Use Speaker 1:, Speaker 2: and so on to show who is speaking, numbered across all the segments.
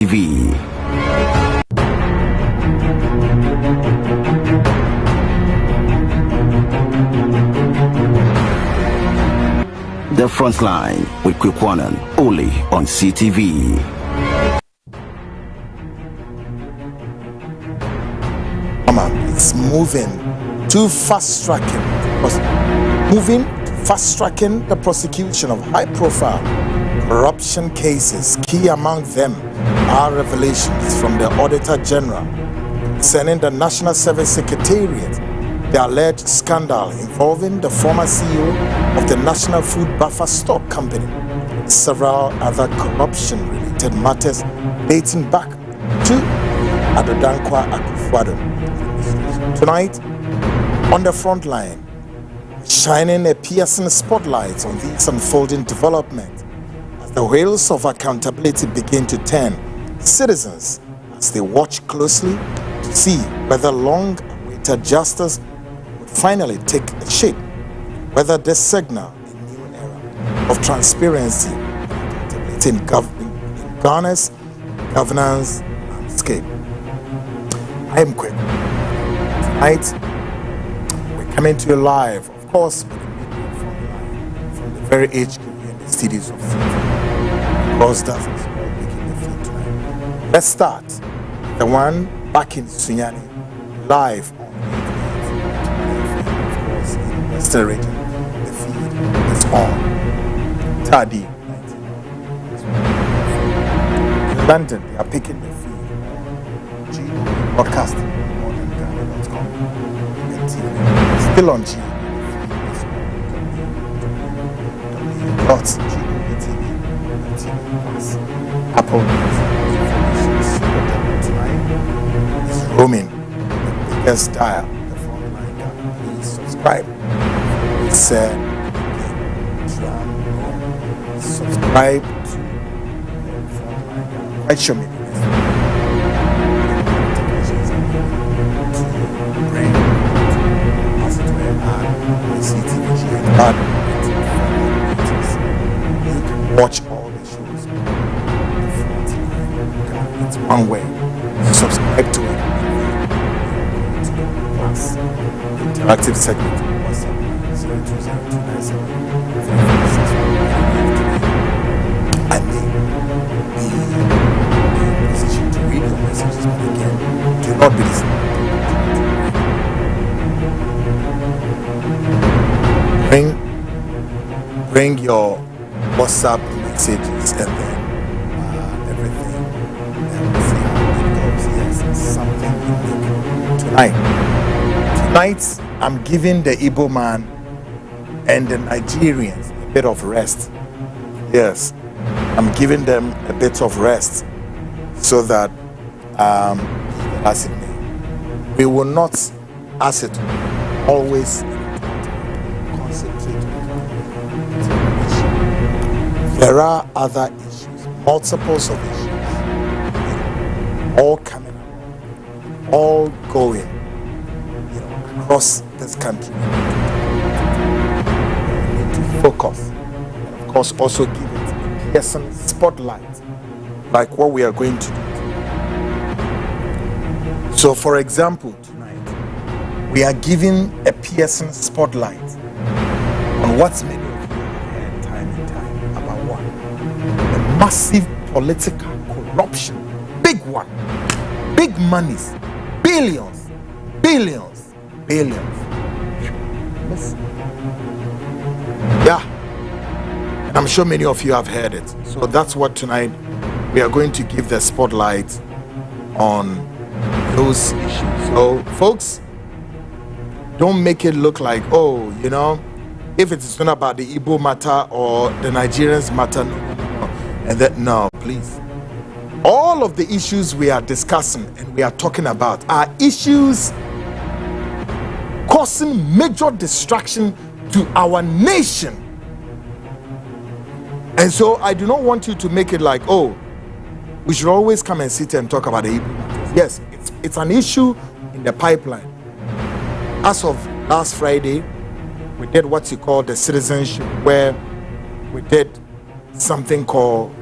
Speaker 1: TV. The Frontline with Kwikwanan, only on CTV.
Speaker 2: Mahama is moving to fast-tracking the prosecution of high-profile corruption cases. Key among them are revelations from the Auditor General concerning the National Service Secretariat, the alleged scandal involving the former CEO of the National Food Buffer Stock Company, several other corruption-related matters dating back to Adodankwa Akufo-Addo. Tonight, on the front line, shining a piercing spotlight on these unfolding developments as the wheels of accountability begin to turn citizens as they watch closely to see whether long-awaited justice would finally take shape, whether this signal a new era of transparency and accountability in Ghana's governance landscape. I am Quick. Tonight, we're coming to you live, of course, from the very HQ in the studios of City. Because that's all making the feed tonight. Let's start. The one back in Sunyani, live on of course, in the Western region. The feed is on. Tadi, in London, they are picking the feed on G Broadcasting. Still on G. Apple tonight is roaming the biggest dial, the Frontline Ghana. Please subscribe. Subscribe to the Frontline Ghana. Quite sure maybe but you can watch all the shows on the Frontline. It's one way. Subscribe to it. Plus, interactive segment. WhatsApp 020297346. I may be in a position to read your messages, but again, do not be listening. Bring your WhatsApp messages and then everything. And we'll see how it goes. Yes, it's something unique. Tonight, I'm giving the Igbo man and the Nigerians a bit of rest. Yes, I'm giving them a bit of rest so that, as it may, we will not, as it always concentrate. There are other issues, multiples of issues, all coming along, all going, across this country. We need to focus, and of course, also give it a piercing spotlight, like what we are going to do. So, for example, tonight we are giving a piercing spotlight on what's many of you have heard time and time about what? The massive political corruption. Big one. Big monies. Billions. Listen. Yeah. And I'm sure many of you have heard it. So that's what tonight we are going to give the spotlight on those issues. So, folks, don't make it look like, if it is not about the Igbo matter or the Nigerians matter, no. And that, no, please. All of the issues we are discussing and we are talking about are issues causing major distraction to our nation. And so I do not want you to make it like, we should always come and sit and talk about the Igbo matters. Yes, it's an issue in the pipeline. As of last Friday, we did what you call the citizenship, where we did something called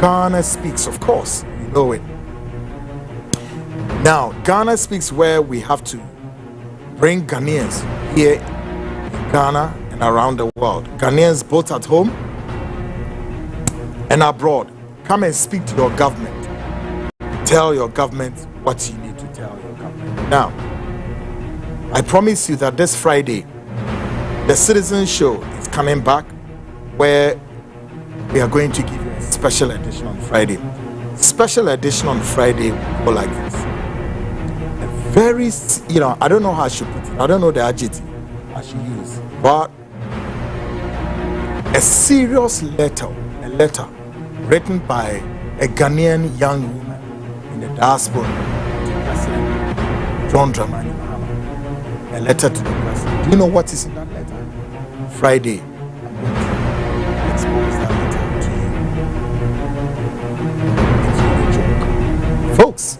Speaker 2: Ghana Speaks. Of course, know it. Now, Ghana Speaks, where we have to bring Ghanaians here in Ghana and around the world. Ghanaians both at home and abroad. Come and speak to your government. Tell your government what you need to tell your government. Now, I promise you that this Friday, the Citizen Show is coming back, where we are going to give you a special edition on Friday. Special edition on Friday will go like this. A very, I don't know how I should put it. I don't know the adjective I should use. But a serious letter, written by a Ghanaian young woman in the diaspora to President John Dramani Mahama. A letter to the president. Do you know what is in that letter? Friday, I'm going to expose that letter to you. It's not a joke. Folks,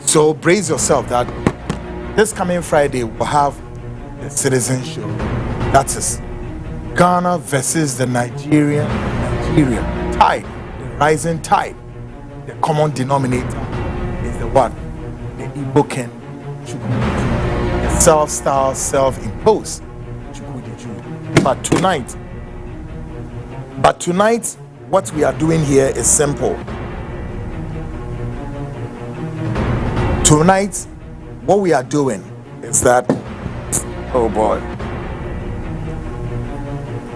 Speaker 2: so brace yourself that this coming Friday we'll have the Citizen Show. That is Ghana versus the Nigeria tide, the rising tide. The common denominator is the what? The Iboken Chukwudi, the self-styled, self-imposed Chukwudi. But tonight, what we are doing here is simple. Tonight, what we are doing is that, oh boy.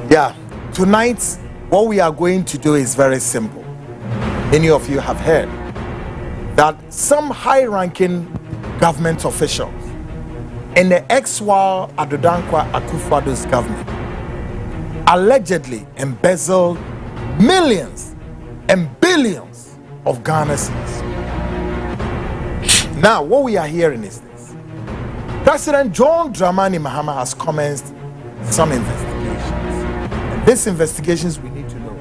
Speaker 2: Yeah, tonight, what we are going to do is very simple. Many of you have heard that some high-ranking government officials in the ex-War Adodankwa Akufo-Addo's government allegedly embezzled millions and billions of Ghana cedis. Now, what we are hearing is this. President John Dramani Mahama has commenced some investigations. And these investigations, we need to know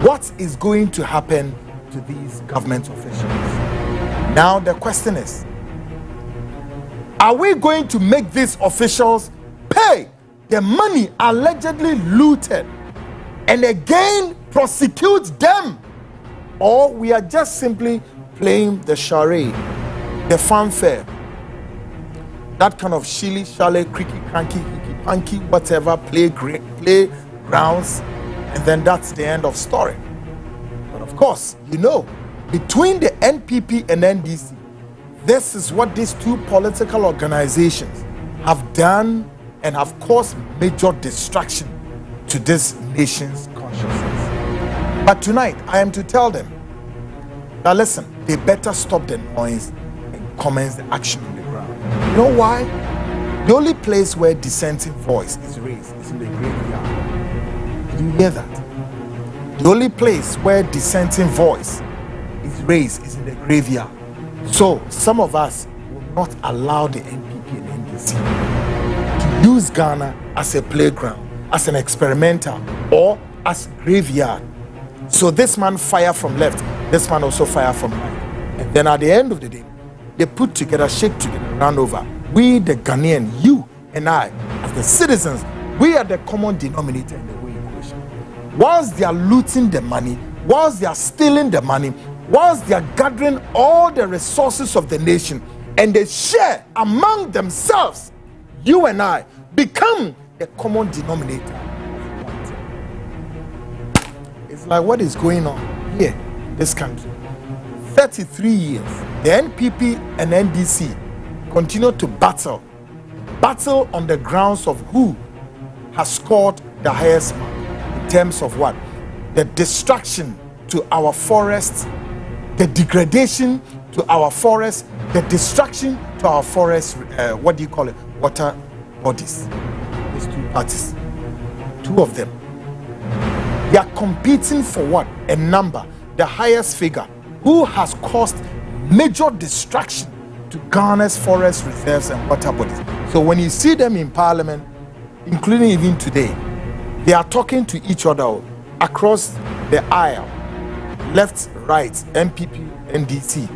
Speaker 2: what is going to happen to these government officials. Now, the question is, are we going to make these officials pay the money allegedly looted and again prosecute them? Or we are just simply playing the charade, the fanfare, that kind of shilly shally, creaky, cranky, hickey, punky, whatever, playgrounds, and then that's the end of story. But of course, between the NPP and NDC, this is what these two political organizations have done and have caused major distraction to this nation's consciousness. But tonight, I am to tell them that, listen, they better stop the noise and commence the action on the ground. You know why? The only place where dissenting voice is raised is in the graveyard. Did you hear that? The only place where dissenting voice is raised is in the graveyard. So some of us will not allow the NPP and NDC to use Ghana as a playground, as an experimental, or as graveyard. So this man fire from left, this man also fire from right. And then at the end of the day, they put together, shake together, run over. We, the Ghanaian, you and I, as the citizens, we are the common denominator in the whole equation. Whilst they are looting the money, whilst they are stealing the money, whilst they are gathering all the resources of the nation and they share among themselves, you and I become the common denominator of one thing. It's like what is going on here in this country. 33 years, the NPP and NDC continue to battle on the grounds of who has scored the highest mark in terms of what? The destruction to our forests, the degradation to our forests, the destruction to our forests, water bodies. These two parties, two of them, they are competing for what? A number, the highest figure, who has caused major destruction to Ghana's forest reserves and water bodies. So when you see them in parliament, including even today, they are talking to each other across the aisle, left, right, MPP, NDC,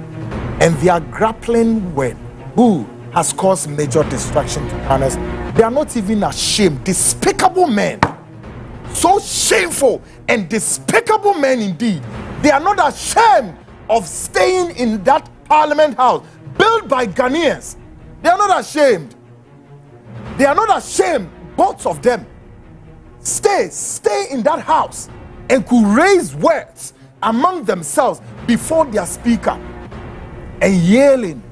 Speaker 2: and they are grappling with who has caused major destruction to Ghana's. They are not even ashamed. Despicable men, so shameful and despicable men indeed. They are not ashamed of staying in that Parliament House built by Ghanaians. They are not ashamed. They are not ashamed, both of them. Stay in that house and could raise words among themselves before their speaker and yelling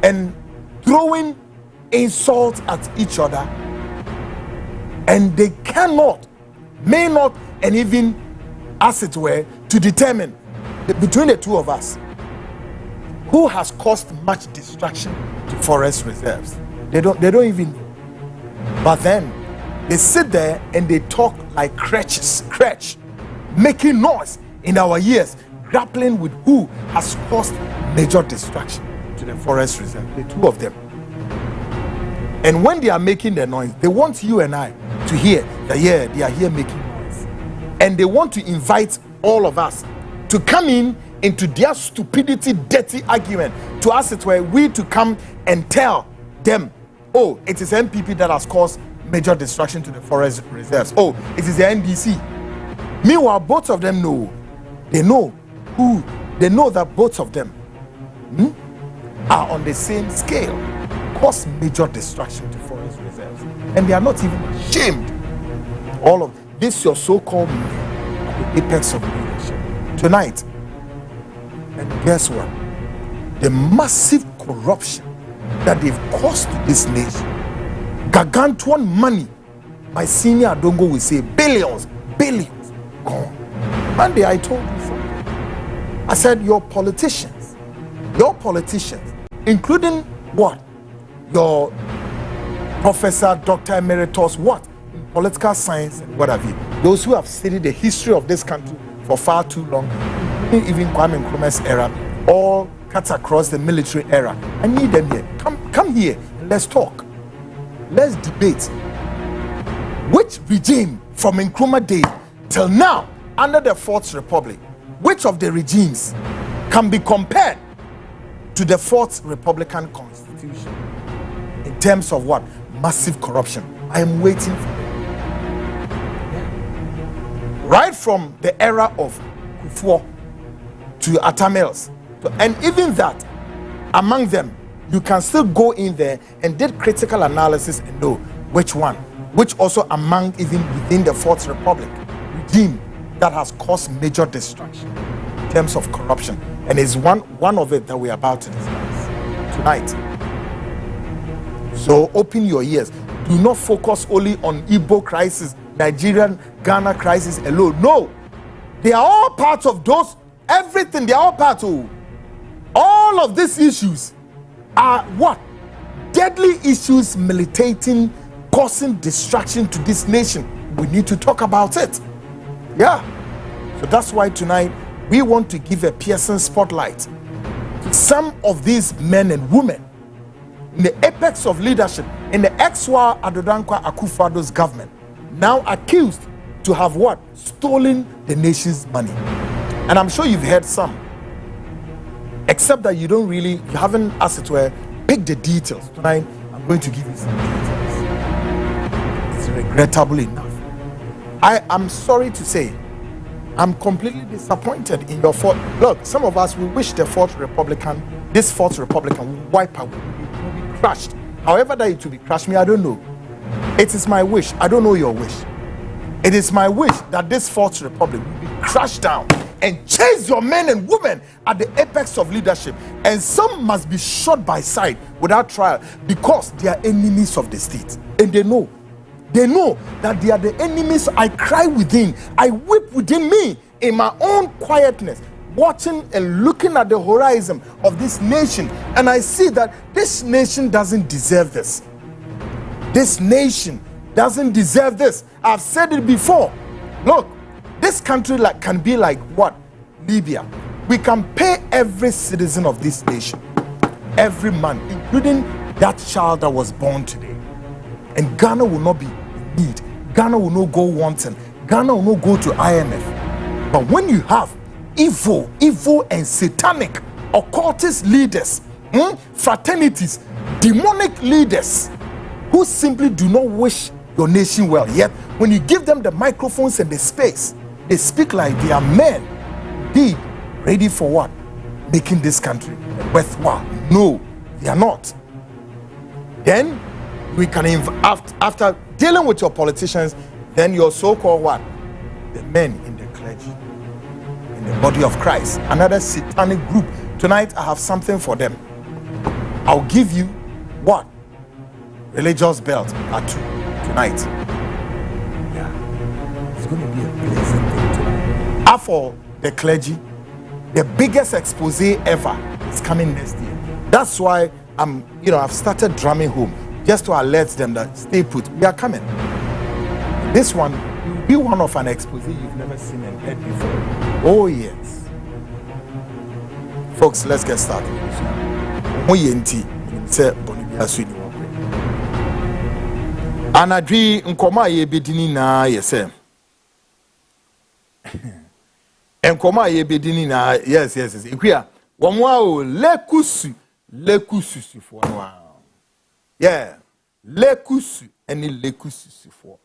Speaker 2: and throwing insults at each other, and they may not, and even, as it were, to determine between the two of us who has caused much destruction to forest reserves. They don't even know. But then they sit there and they talk like crutch, making noise in our ears, grappling with who has caused major destruction to the forest reserve, the two of them. And when they are making the noise, they want you and I to hear that, yeah, they are here making noise. And they want to invite all of us to come into their stupidity, dirty argument, to us it were we to come and tell them, oh, it is MPP that has caused major destruction to the forest reserves. Oh, it is the NDC. Meanwhile, both of them know. They know that both of them are on the same scale, cause major destruction to forest reserves. And they are not even ashamed. All of this, your so-called men at the apex of leadership. Tonight, and guess what? The massive corruption that they've caused to this nation, gargantuan money, my senior Adongo will say billions gone. Monday I told you something. I said your politicians, including what? Your Professor Dr. Emeritus what? In political science and what have you. Those who have studied the history of this country for far too long, even Kwame Nkrumah's era, all cuts across the military era. I need them here. Come here and let's talk. Let's debate which regime from Nkrumah Day till now under the Fourth Republic, which of the regimes can be compared to the Fourth Republican Constitution in terms of what? Massive corruption. I am waiting for them. Right from the era of Kufuor to Atamels, and even that, among them, you can still go in there and did critical analysis and know which one, which also among even within the Fourth Republic regime that has caused major destruction in terms of corruption, and is one of it that we are about to discuss tonight. So open your ears. Do not focus only on Igbo crisis, Nigerian, Ghana crisis alone. No, they are all part of those. Everything, they are all part of. All of these issues are what? Deadly issues militating, causing destruction to this nation. We need to talk about it. Yeah. So that's why tonight we want to give a piercing spotlight to some of these men and women in the apex of leadership in the ex-Wa Adodankwa Akufo-Addo's government, now accused to have what? Stolen the nation's money. And I'm sure you've heard some, except that you haven't, as it were, picked the details. Tonight, I'm going to give you some details. It's regrettable enough. I am sorry to say, I'm completely disappointed in your fourth. Look, some of us, we wish this Fourth Republican will wipe out, will be crushed. However that it will be crushed, I don't know. It is my wish. I don't know your wish. It is my wish that this Fourth Republic will be crushed down and chase your men and women at the apex of leadership, and some must be shot by side without trial because they are enemies of the state, and they know that they are the enemies. I cry within, I weep within me in my own quietness, watching and looking at the horizon of this nation, and I see that this nation doesn't deserve this. This nation doesn't deserve this. I've said it before. Look, this country can be like what? Libya. We can pay every citizen of this nation every month, including that child that was born today, and Ghana will not be in need. Ghana will not go wanting. Ghana will not go to IMF. But when you have evil and satanic occultist leaders, fraternities, demonic leaders who simply do not wish your nation well, yet when you give them the microphones and the space, they speak like they are men, indeed ready for what? Making this country worthwhile. No, they are not. Then we can, after dealing with your politicians, then your so-called what? The men in the clergy, in the body of Christ, another satanic group. Tonight I have something for them. I'll give you what? Religious belt at 2 tonight. Yeah, it's going to be a pleasant thing tonight. As for the clergy, the biggest expose ever is coming next year. That's why I've started drumming home just to alert them that stay put. We are coming. This one will be one of an expose you've never seen and heard before. Oh yes, folks, let's get started. Anadri nkoma ye bedini na yese. Nkoma ye bedini na yes. Ikuya wamwa o lekusu sifo no. Yeah. Lekusu eni lekusu sifo.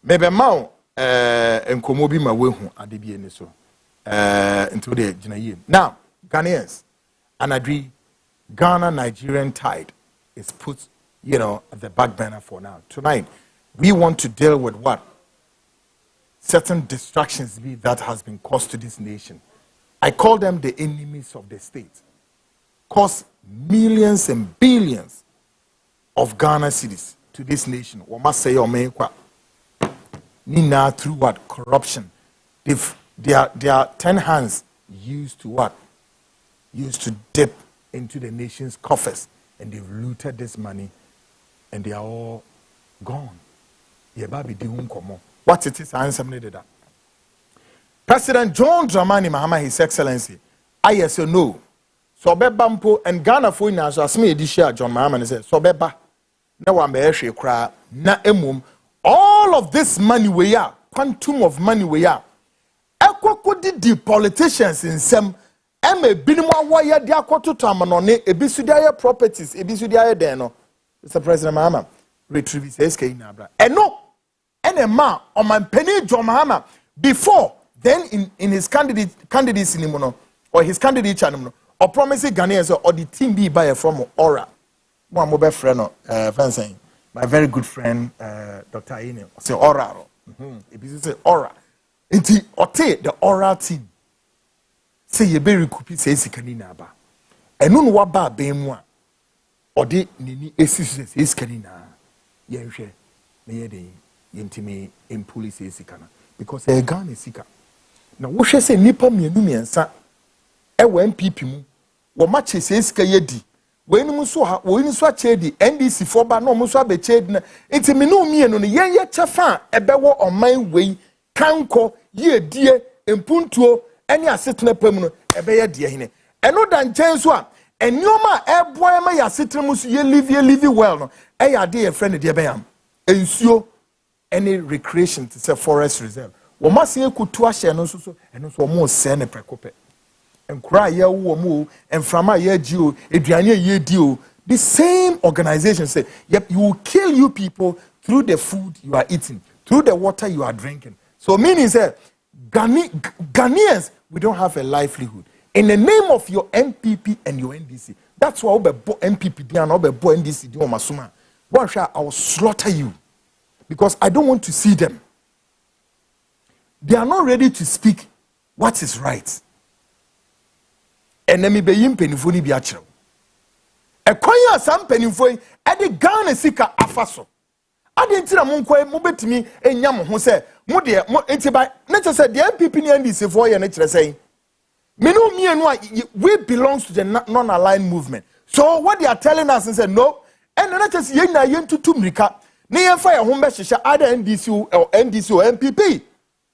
Speaker 2: Mebe ma nkomo bi ma wehu ade bi eni so. Into the jinaye. Now, Ghanaians, Anadri, Ghana-Nigerian tide is put, at the back burner for now. Tonight, we want to deal with what? Certain distractions that has been caused to this nation. I call them the enemies of the state. Cost millions and billions of Ghana cedis to this nation. We must say, Nina through what? Corruption. Their 10 hands used to what? Used to dip into the nation's coffers, and they've looted this money, and they are all gone. What it is, I answer that. President John Dramani Mahama, His Excellency, I say no. So bampo and Ghana for now, so as me this year, John Mahama said, so beba. Now I'm a cry, na emum. All of this money we are, quantum of money we are. The politicians in some binima wire dia kwato tamanone ebisudia properties ebisudia deno. Mr. President Mahama retrieve says ke inabra eno ma on my penny John Mahama before then in his candidacy nimuno or his candidate channel or promising Ghanaians or the team be by from Aura one mobile friend my very good friend Dr. Aine say Aura say Aura Inti ote the oral team say ye be recoup say sikani na aba enu no waba abemu a ode nini esisi say sikani na ye hwe na ye den yentimi empuli say sikana because e Ghana sika na wo hwe say nipa mienu miensa e wa MPP mu wo ma che say sika ye di we ni so ha we ni so a che di NDC for ba no mo so abeche di na intimi no mienu no ye chefa ebewo oman wei kanko ye die empuntuo ene asetena pam no ebeye die hene eno da nchen so a enioma eboa ma ya asetena mu so ye live well no e ya de ye friend de ebeyam ensuo any recreation to say forest reserve wo mase ekutu ahye no so eno so mo se ne prekope enkura ye wo mo enframa ye agi o eduane ye di o the same organization say yep you will kill you people through the food you are eating through the water you are drinking. So meaning that Ghanaians, we don't have a livelihood. In the name of your MPP and your NDC, that's why MPP and NDC I will slaughter you because I don't want to see them. They are not ready to speak what is right. And then me be yim penifoni bi achiro. E kwanya sam penifoni e de Ghana sika afaso. Adentira monkwa mo betimi enya mo ho se mo de mo entiba na che se de MPP ni NDC for ye na kire sei me no mienu a we belongs to the non-aligned movement. So what they are telling us is no and na che se ye na ye ntutu mrika na ye fa ye ho be hihya ada NDC or MPP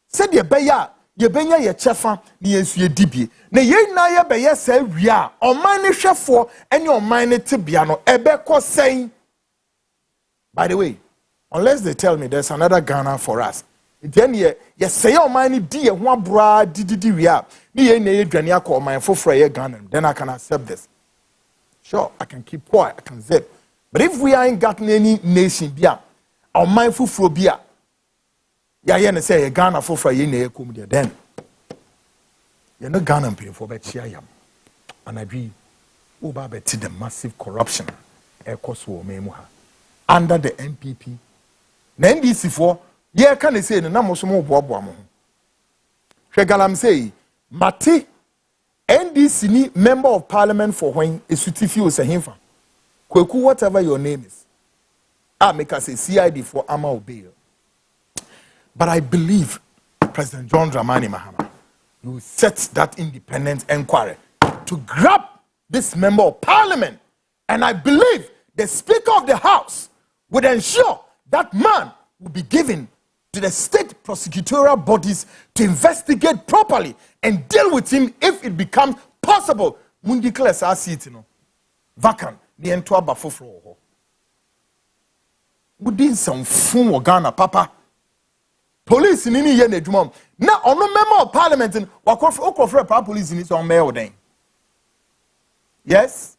Speaker 2: said ye be ya ye benya ye chefa na ye nsu ye dibie na ye na ye be ye sa wi a oman ne hwefo ene oman ne tebia no ebe ko sei. By the way, unless they tell me there's another Ghana for us. Then ye say your money di one bra di we are. Ni na edwane akọ man for ye Ghana. Then I can accept this. Sure, I can keep quiet, I can zip. But if we ain't got any nation bia, our mindful bia, ya say Ghana for ye na ekum de then you know Ghana pay for be chia yam and agree over be the massive corruption e koso memu ha under the NPP na NDC for ye can say na mo so mo boaboa mo hwegalam say mate NDC ni member of parliament for when esutifio sehimfa kweku whatever your name is make us a CID for Ama Obeil. But I believe President John Dramani Mahama will set that independent inquiry to grab this member of parliament. And I believe the Speaker of the House would ensure that man will be given to the state prosecutorial bodies to investigate properly and deal with him if it becomes possible. Mundi class our seat, vacant, the entire bafofro. Within some form of Ghana, Papa. Police in any year, now on no member of parliament in Wakof police in its own mail then. Yes?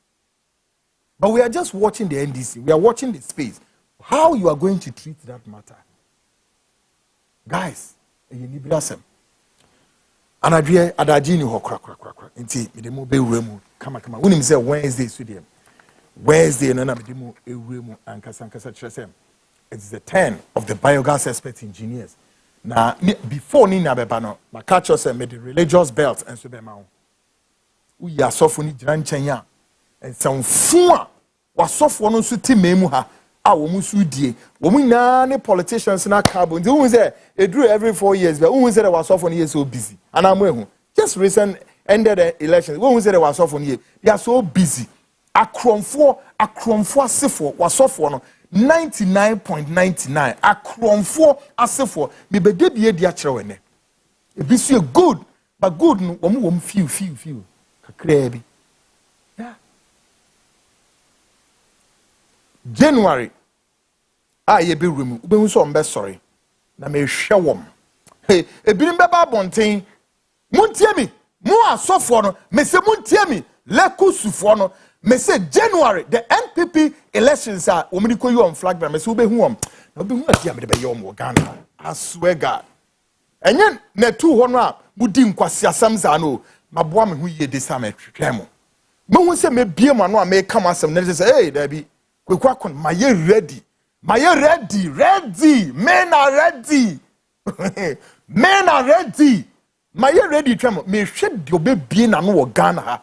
Speaker 2: But we are just watching the NDC. We are watching the space. How you are going to treat that matter. Guys, you need to listen. And I dream Adajini ho crack. Inti, me demo be remu. Come. When him say Wednesday, Sudium. Wednesday, no, me demo e remu ankasa chesem. It's the 10 of the biogas expert engineers. Now, before Nina Bebano, my catcher said, made the religious belt and so be mao. We are so funny, Janchenya, and some fua was so for no suti memuha. Our musudi, women, none politicians in our carbon. Who was there? It drew every 4 years, but who was there was so for years so busy. And I'm with just recent ended the elections. Who was there was so for years? They are so busy. A crom for sifo was so for 99.99 akron for asefo me be de bie dia kire wene e bi so good but good no wom few kakra bi yeah January ye be room ube hu so mbe sorry na me hwe wom e bi mbe ba bonten muntie mi mu asofo no me se muntie mi lekusufo no me say January the NPP elections are omini you on flag but me say ube hu am na ube hu adia me de be yom Ghana I swear God enye na tu ho no a mudi nkwasi asam za no maboa me hu ye de sa me twetwe mo me hu say me bie mo no a me kam asam na say hey da bi kwekwa kon maye ready men are ready men are ready maye ready twemo me hwe de obebie na no Ghana ha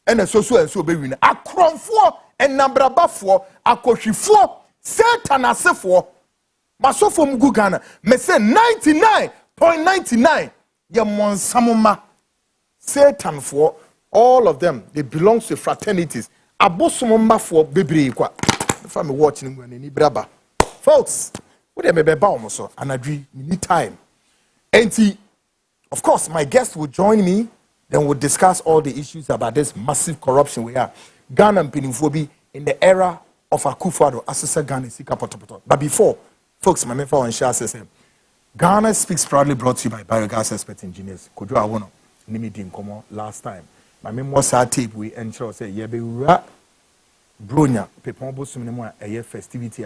Speaker 2: ene so be win akronfo enambrabafo akohwifo satan asefo masofo mgu Ghana me say 99.99 ye monsamoma satan for all of them they belong to fraternities abosomoma for bebre kwa if I'm watching when any braba folks what they be ba omo anadwi need time enti of course my guest will join me. Then we'll discuss all the issues about this massive corruption we are. Ghana and Pinimfobi in the era of Akufo-Addo, Asesa Ghana, Sika Potopoto. But before, folks, my mentor and Shah says, Ghana Speaks proudly brought to you by Biogas Expert Engineers. Kojo Awono, Nimi Dinkomo last time. My memoir tape we ensure say, Yebe Ra Bronya, Pepombo Sumnemo, a year festivity.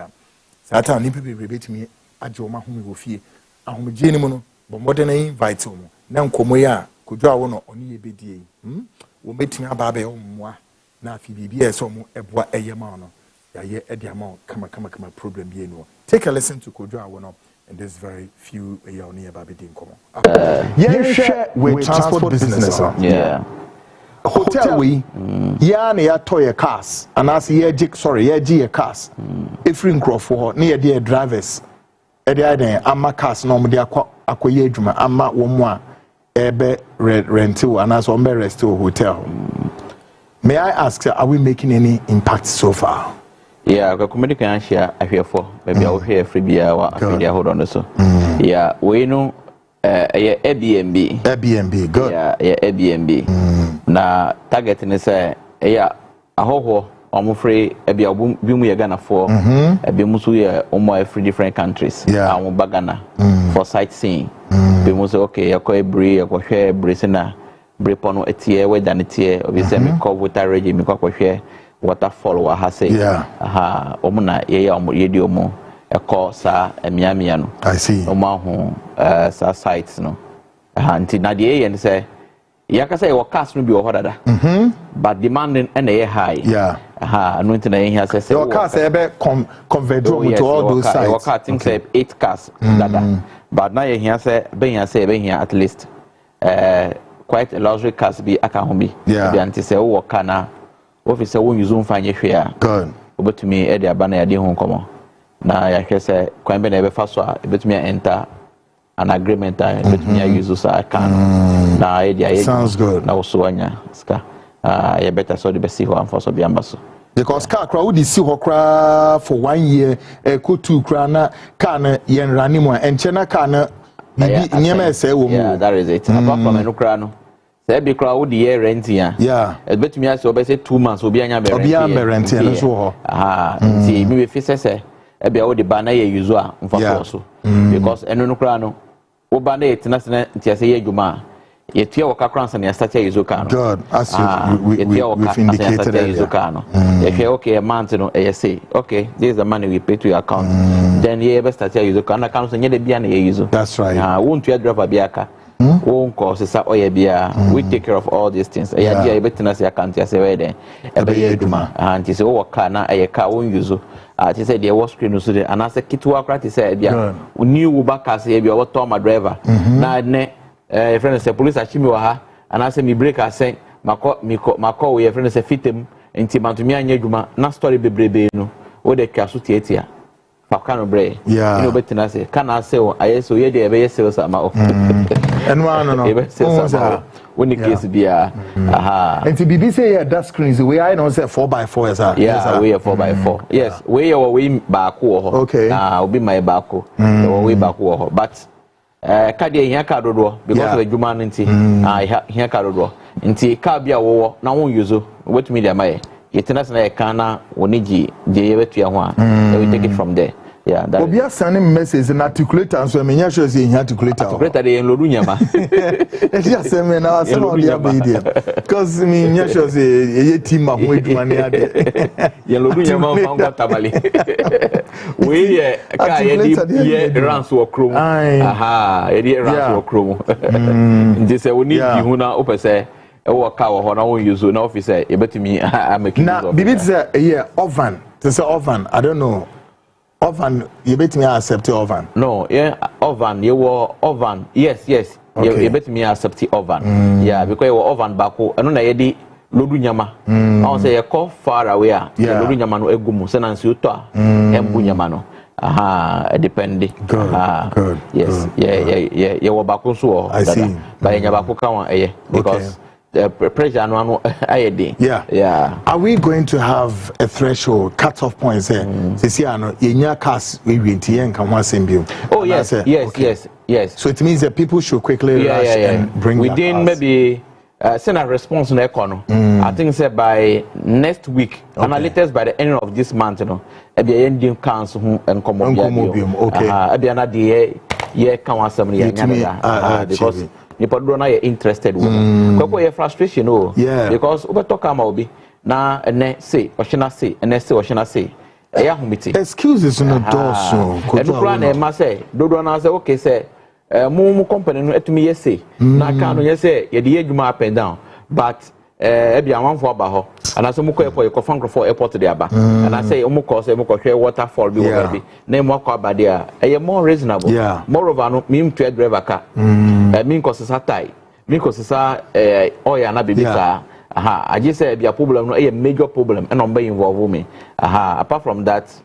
Speaker 2: Sata, Nipi rebate me, Ajoma Humi Wofie, Ahumi Jenimono, but more than I invite him. Now, Komoya. Kujua wono oni ebedie wo metin ababe omwa na afi bibia so mo eboa eyema no ya ye ediama kama problem bi enu take a listen to Kujua wono in this very few ya oni ababe din komo share with transport business
Speaker 3: yeah
Speaker 2: hotel we ya na ya toy cars and as ye ye cars every nkrofo ho na ye dey drivers e dey ama cars no mo dey akoye adwuma ama wo mo a ebe rental and also rest hotel. May I ask, are we making any impact so far?
Speaker 3: Yeah, the community can share. I hear for maybe I'll hear free beer or hold on so. Yeah, we know Airbnb.
Speaker 2: Airbnb, good.
Speaker 3: Yeah, Airbnb. Na target ni say yeah, ahoho I'm free ebi obimu ye Ghana for ebi musu ye omo free different countries.
Speaker 2: Yeah.
Speaker 3: I'm Ghana for sightseeing. Be musu okay, yako ebri yako share brisena bripono etie we dan etie obise me call water regime me kwa share waterfall wa ha say.
Speaker 2: Yeah.
Speaker 3: Aha omo na ye omo ye di omo call sa Miami.
Speaker 2: I see.
Speaker 3: Sa sites no. Until na the and say, Yaka say, or cast will be over but demanding and a high.
Speaker 2: Yeah.
Speaker 3: No internet has
Speaker 2: your cars convert to all those sites.
Speaker 3: Your car thinks 8 cars. But now you say, being here at least quite a luxury cars be a can
Speaker 2: yeah.
Speaker 3: The anti say, oh, can officer won't use find your share.
Speaker 2: Good.
Speaker 3: But to me, Eddie Abana, I home come on. Now I say, quite be first one, but me enter an agreement, but me I use I can. Now, Eddie,
Speaker 2: sounds good.
Speaker 3: Now, so I better so the best see who I'm for so be ambassador.
Speaker 2: Because car crowd is see her for 1 year, could 2 crana, can yen ranimo, and chena cana, maybe say,
Speaker 3: yeah, that is it. Apart from a no crano. Say be crowd the year rent here. Yeah, a bit me as so say 2 months will be an
Speaker 2: rent here.
Speaker 3: See, maybe if say, a be all the banner usual for so because a no crano, O banner it's not say you. Yet your crowns and your statue is okay.
Speaker 2: God, as we've indicated earlier.
Speaker 3: If you're okay, a month, say, okay, this is the money we pay to your account. Then you ever start your account and you're the user.
Speaker 2: That's right.
Speaker 3: Won't you drop a biaka? Won't cause us or a we take care of all these things. A year better than your account, as a wedding. Every year, and he said, oh, can I a car won't use. She said, there was screen, and I said, Kitu Crati said, yeah, we knew back as a your Tom driver. Now, friend say police achimi wa ha and say me break say mako we friend say fitem enti mantumi anya adwuma na story bebrebe no wo de twaso tietia papa no bre
Speaker 2: yeah
Speaker 3: you betina say kana say o ayeso ye de ebe sales ama o
Speaker 2: no
Speaker 3: ebe sales ama when the case bia aha
Speaker 2: enti bibi say yeah that screen is we I know say 4x4 is
Speaker 3: yeah we 4x4 yes we ba ko ho
Speaker 2: okay
Speaker 3: obi my ba ko we ba ko ho but Kadia here cardo because of the human here cardo. Inti Kabia war, now won't use what media may. It is a cana, Oniji, J. We take it from there. Yeah, that
Speaker 2: we are sending messages and articulator, so I mean, you're saying articulator.
Speaker 3: In Lodunyama.
Speaker 2: Yes, I mean, I said, because I mean, you're saying a team of weight money.
Speaker 3: Yellow Tamale. We runs to a crew. Aha, Eddie runs to a crew. This I will need you now, open say. Oh, cow or no use an officer. You bet me, I'm making now. Bibi
Speaker 2: say, yeah, oven. To say oven, I don't know. Oven, you bet me accept the oven.
Speaker 3: No, yeah, oven, you were oven. Yes. Okay. You bet me accept the oven. Yeah, because you were oven back. I don't know, Eddie Lodunyama. I say you call far away. Yeah, Lodunyama no egumu. Senansi uta. Embunyamano. Aha, depending.
Speaker 2: Good.
Speaker 3: Yes, yeah. You were back so.
Speaker 2: I see.
Speaker 3: But you back come because. The pressure no yeah. Are
Speaker 2: we going to have a threshold cut-off point? Say, see, I know in your cast we will come one symbiote.
Speaker 3: Oh yes.
Speaker 2: So it means that people should quickly rush and bring
Speaker 3: within maybe send a response no econo. I think say by next week, and latest by the end of this month, be ending council and come
Speaker 2: okay.
Speaker 3: Be another year can want somebody because people don't are interested with your frustration because we talk about be na and say or shall say and say or shall say
Speaker 2: excuses no door so
Speaker 3: and no ma say do na say okay say mo company no etumi yesi na kan no yesi ye de adwuma up and down but e bia wanfo aba ho and so mo ko airport ko fan for airport de aba and I say mo ko hwe waterfall bi wo bi na mo ko aba there e more reasonable moreover no me mtu driver ka me ko sesa tai me ko sesa oya na bibi sa I just say bia problem no a major problem and on be involve me apart from that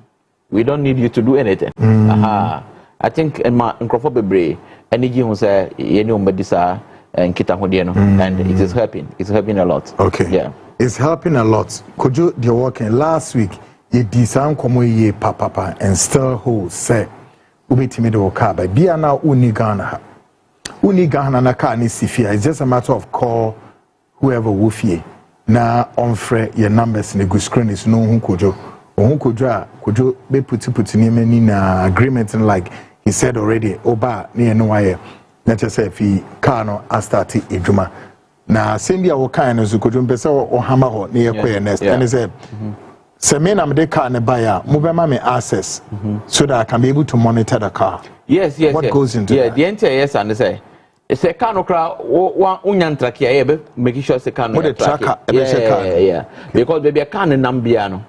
Speaker 3: we don't need you to do anything I think in my nkrofo bebre energy hu say ye ni ombedisa and it is helping a lot.
Speaker 2: Okay.
Speaker 3: Yeah.
Speaker 2: It's helping a lot. Could you be working last week? You design komo ye papa and still hold say ubitimi de oka ba bia na uni Ghana na ka ni sifia. It's just a matter of call whoever wofie na onfre your numbers in the screen is no hu kojo kojo be put ni many na agreement like he said already oba ni enwaye na chese fi car no a start edwuma na sembia wo kan no so kodwo mpese o hama ho na yekoye next and say So me na me de car ne buyer, mobile me access so that I can be able to monitor the car.
Speaker 3: Yes.
Speaker 2: What goes into that?
Speaker 3: The entire yes and say. It's a car no crowd one unyan track here, making sure it's a car no
Speaker 2: tracker.
Speaker 3: Yeah. Because baby a can nambiano.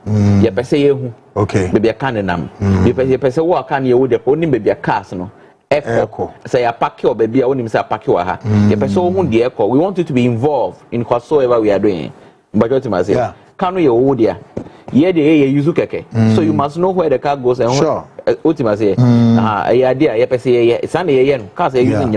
Speaker 3: Ya pese yehu.
Speaker 2: Okay.
Speaker 3: Baby a can nam. You pese what can you would only baby a car no. Echo. Say a pack your baby, I want him to pack your ha. You pese who the echo. We want you to be involved in whatsoever we are doing. But what you say? Can we hold ya? Yeah, the use keke. So you must know where the car goes and
Speaker 2: sure.
Speaker 3: Ultimately, idea, it's an cars are using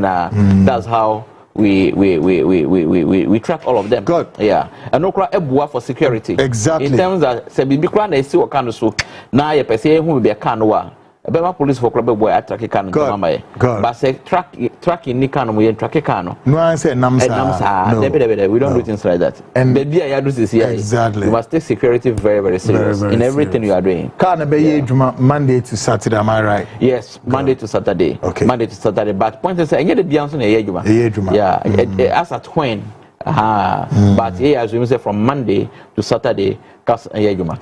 Speaker 3: that's how we track all of them.
Speaker 2: Good.
Speaker 3: Yeah. And no cry for security.
Speaker 2: Exactly.
Speaker 3: In terms that say be cry they see what kind of so now you say who will be a canoa. Bema police for club boy track a can but say tracking ni can we track a cano.
Speaker 2: No I say namsa.
Speaker 3: No. We don't do things like that.
Speaker 2: And
Speaker 3: baby I do this here.
Speaker 2: Exactly.
Speaker 3: You must take security very, very serious in everything you are doing.
Speaker 2: Can be Monday to Saturday, am I right?
Speaker 3: Yes, Monday to Saturday.
Speaker 2: Okay.
Speaker 3: Monday to Saturday. But point is I get the Beyonce yeah, as at when. But here as we say from Monday to Saturday.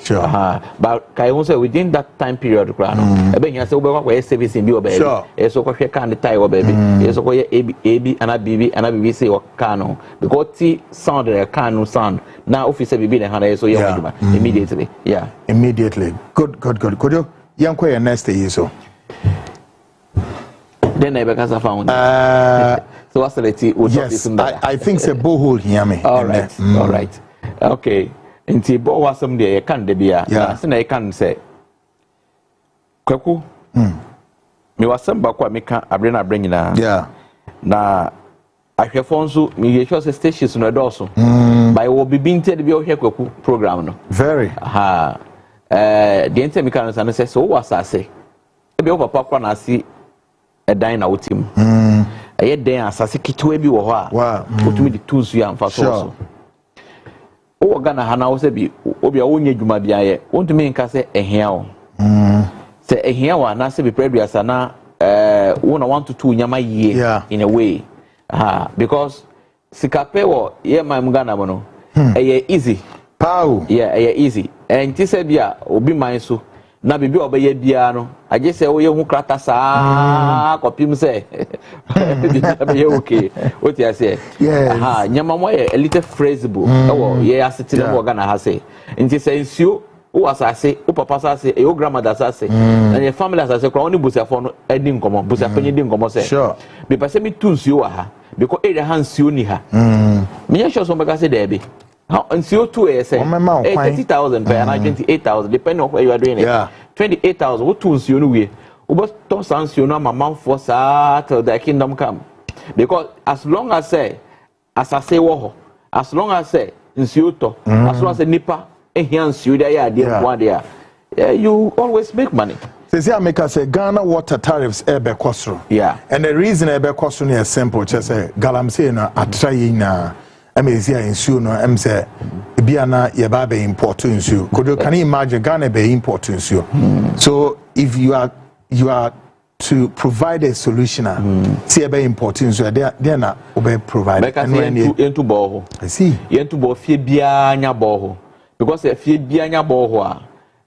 Speaker 2: Sure.
Speaker 3: But I say within that time period, I say we service in your baby. So we can the tie or baby. So we AB and a BB and a BBC or cano because T sound the cano sound. Now officer BB and Hana so immediately. Yeah.
Speaker 2: Immediately. Good. Could you young next year so?
Speaker 3: Then I because I found. So what's the tea?
Speaker 2: Yes, I think it's a borehole here.
Speaker 3: All right. Okay. Nti bo wasam de can de bia na se na can say kwaku me wasam ba kwa meka abre na abre nyina na ahwefo nso me ye sure stations no edoso by wo bibinte de bia ohwe kwaku program no
Speaker 2: very
Speaker 3: the ente me can say so wasase e bia papa kwa na asi edan na wotim aye den asase kitwe bi wo ho a otumi di tools you am fa so o Ghana hana wo se bi obi a wonye dwuma bia ye wontumi nka se ehia wo se ehia wa na se bi previous na wona want to two nyama yie in a way because sikape wo ye mam Ghana mo no easy
Speaker 2: pow
Speaker 3: easy and ti se bia obi man so na bibi obeye bia no age se wo ye hu krata saa kopim se be okay what you say nyama mo ye a little phraseable ye asete no Ghana ha say nti se nsuo wo asase wo papa asase e wo grandmother asase na ye family asase kwa oni busiafo no edi nkomo busiafo di nkomo se
Speaker 2: sure
Speaker 3: be pese mi tu nsuo wa ha because area ha nsuo ni ha me ye sure so be say there be how nsuo tu e say 30,000 per and 28,000 depending on where you are doing it 28,000 what tu nsuo no we wo to san nsuo no mama for sa till the kingdom come because as long as say asase wo ho as long as say nsuo to as long as nipa ehia nsuo there ya dey one there you always make money.
Speaker 2: Say America say Ghana water tariffs ebe kosro and the reason ebe kosro is simple just say galamsey na atrai na amazia nsuo no say bia na ye ba be import nsuo can you imagine Ghana be import nsuo so if you are to provide a solution see ebe import nsuo there na obe provide
Speaker 3: into boho
Speaker 2: I see
Speaker 3: into bo fie bia nya boho because if fie bia nya boho a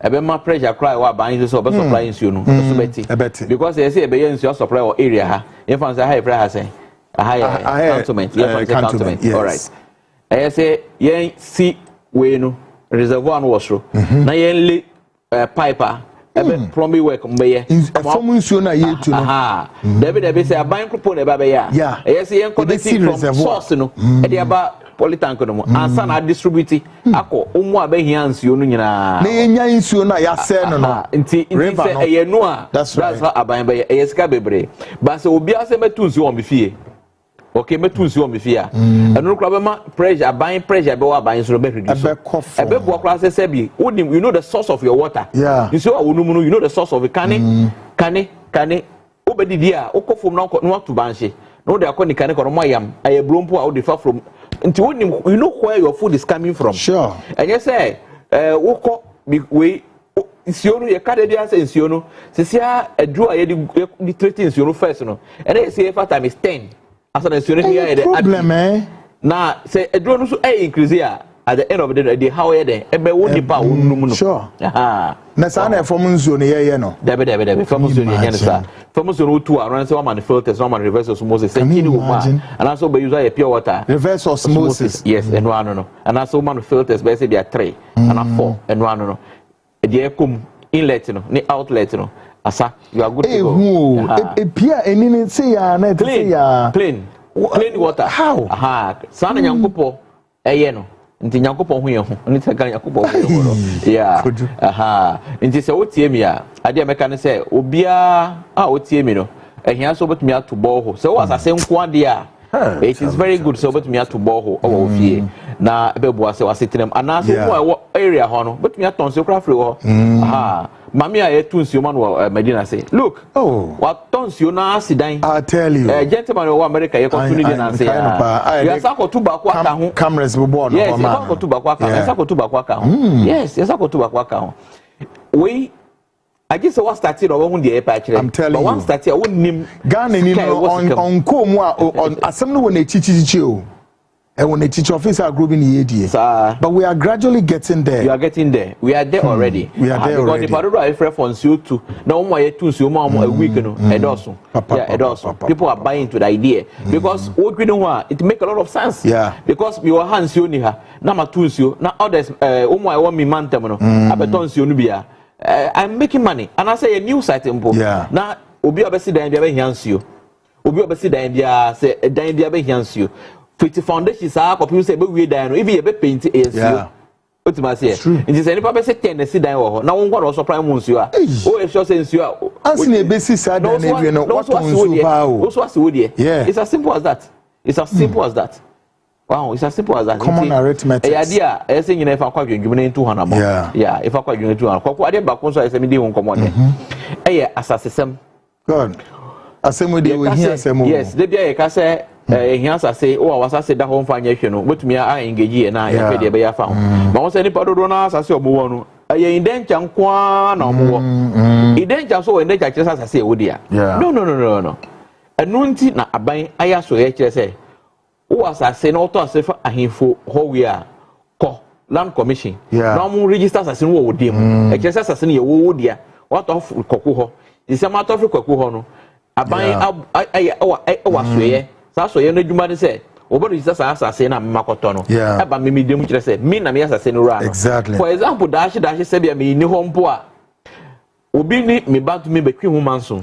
Speaker 3: ebe ma pressure cry wa ban so obe supply nsuo no so beti because they say ebe nsuo supply or area ha if say high price say high cantonment all right I say yen see we no reservoir no wasro na yen le pipe ebe plumbing work mbeye
Speaker 2: from nsuo na ye tu no
Speaker 3: David say aban kropo na eba be ya I say yen connect from source no e dey aba polytank no mo ansa na distribute akọ omu abehia nsuo no nyina
Speaker 2: na yenya nsuo na ya se no no
Speaker 3: nti say eye no a that's how aban be eye sika bebre but say obi ase metu nsuo o mfie okay metu nsuo o mfie a eno kra be ma pressure aban pressure be wa aban so be reduce ebe bo kra se bi you know the source of your water nsuo a wonu mu you know the source of it kane obedidi a okofom na to banhye no dey akọ ni kane ko no moyam aye brompo a odi fa from nti you know where your food is coming from
Speaker 2: sure
Speaker 3: and you say woko we nsuo no ye ka dey answer nsuo no sesia aduru aye di treating nsuo no first no and they say factor is 10 asa nsuo no here dey
Speaker 2: problem
Speaker 3: na say aduru no so increase here at the end of the day they how there ebe wo nipa wo num no
Speaker 2: sure na sa na from nsuo ne ye no
Speaker 3: debe from nsuo ne ye sa from nsuo no tu around say one filters one reverse osmosis say kini wo ma and also be use a pure water
Speaker 2: reverse osmosis
Speaker 3: yes and one no and also man filters be say there 3 and 4 and one no dey come inlet no ni outlet no asa you are good to go
Speaker 2: pia enini say ya na say ya
Speaker 3: clean water
Speaker 2: how
Speaker 3: sa na nyankopɔ eye no nti nyankopɔ ho ye ho ni sɛ kan nyankopɔ ho ye ho yeah nti sɛ wotie mi a ade meka ne sɛ obia a wotie mi no ehia so betumi ato bɔ ho sɛ wo asase nko ade a it is very good so betumi ato bɔ ho o fie na ebeboa sɛ wasetenam ana so mo area ho no betumi aton so kra free ho mami a yetunsuo man wo Medina say look what tonsuo na asidan
Speaker 2: I tell you
Speaker 3: gentleman wo America ye continue dey na say you asako tu ba kwa ka ho
Speaker 2: cameras be board
Speaker 3: yes asako tu ba kwa ka asako tu ba kwa ka ho yes asako tu ba kwa ka ho we I just say what started or when the air
Speaker 2: I'm telling you
Speaker 3: but one started won nim
Speaker 2: Ghana ni on kom on asem no na chichichi o e won teacher officer group in here but we are gradually getting there.
Speaker 3: You are getting there. We are there already.
Speaker 2: We are there already.
Speaker 3: Because the parado are from CO2. Now one year 2 CO a week no edoso. Yeah, edoso. People are buying into the idea because what we know it make a lot of sense.
Speaker 2: Yeah.
Speaker 3: Because we were hands you ni ha. Na ma 2 CO. Na others omo I want me man tem no. Abeton CO no bia. I'm making money and I say a new site impo.
Speaker 2: Yeah.
Speaker 3: Na obi obesi dan bia be hiansuo. Obi obesi dan bia say dan bia be hiansuo. 50 foundations are people say we dan no even you be paint ASU. What you must say? It is any papa say 10 na sit dan wo. Na won go so prime nsuo a. O e sure say nsuo a.
Speaker 2: As na be sit dan na we no what nsuo ba o.
Speaker 3: O so as we there.
Speaker 2: Yeah.
Speaker 3: It's as simple as that. It's as simple as that. Wow, it's as simple as that.
Speaker 2: Common arithmetic.
Speaker 3: Idea, I say you know if I quite you in 200. Yeah, if I quite you 200. Kwako ade ba kon so I say me dey won common there. Asasesem.
Speaker 2: God. Asem we we hear asem.
Speaker 3: Yes, they be e ka say here say o wasase da ho mfa nya hwe no betumi a engage na ya pede be ya fa ho ma won say ni padodo na asase omo no aye indencha nko na omo wo indencha so indencha kire asase e wodi a no enu nti na aban aya so ye kire say o asase na oto asase fa ahemfo ho wi a ko land commission na omo register asase no wo wodi mu e kire asase no ye wo wodi a wato kokko ho isema to kokko ho no aban aya wa so ye so ye no dwuma de say obodo Jesus asase na makoto no e ba me dem kire say me na me asase no ra
Speaker 2: exactly
Speaker 3: for example dash say bia me ni ho mpo a obi ni me ba to me betwi hu manso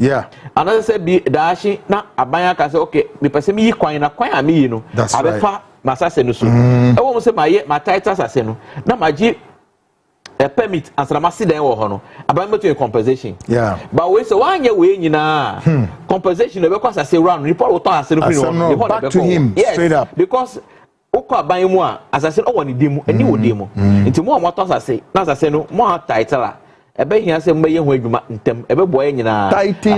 Speaker 3: another say bi dash na aban aka say okay me pese me yi kwan na kwan a me yi no abefa masase no so e wo mo say ma title asase no na maji a permit as na masiden wo ho no aban meto compensation but we say wanye we nyina compensation no be cause say round report wo ton asase no free no
Speaker 2: back to him straight up
Speaker 3: because ukọ aban mu a asase no woni demu ani wo demu nti mo mo ton asase na asase no mo title a ebe hia se mbe ye ho adwuma ntem ebe boye nyina
Speaker 2: title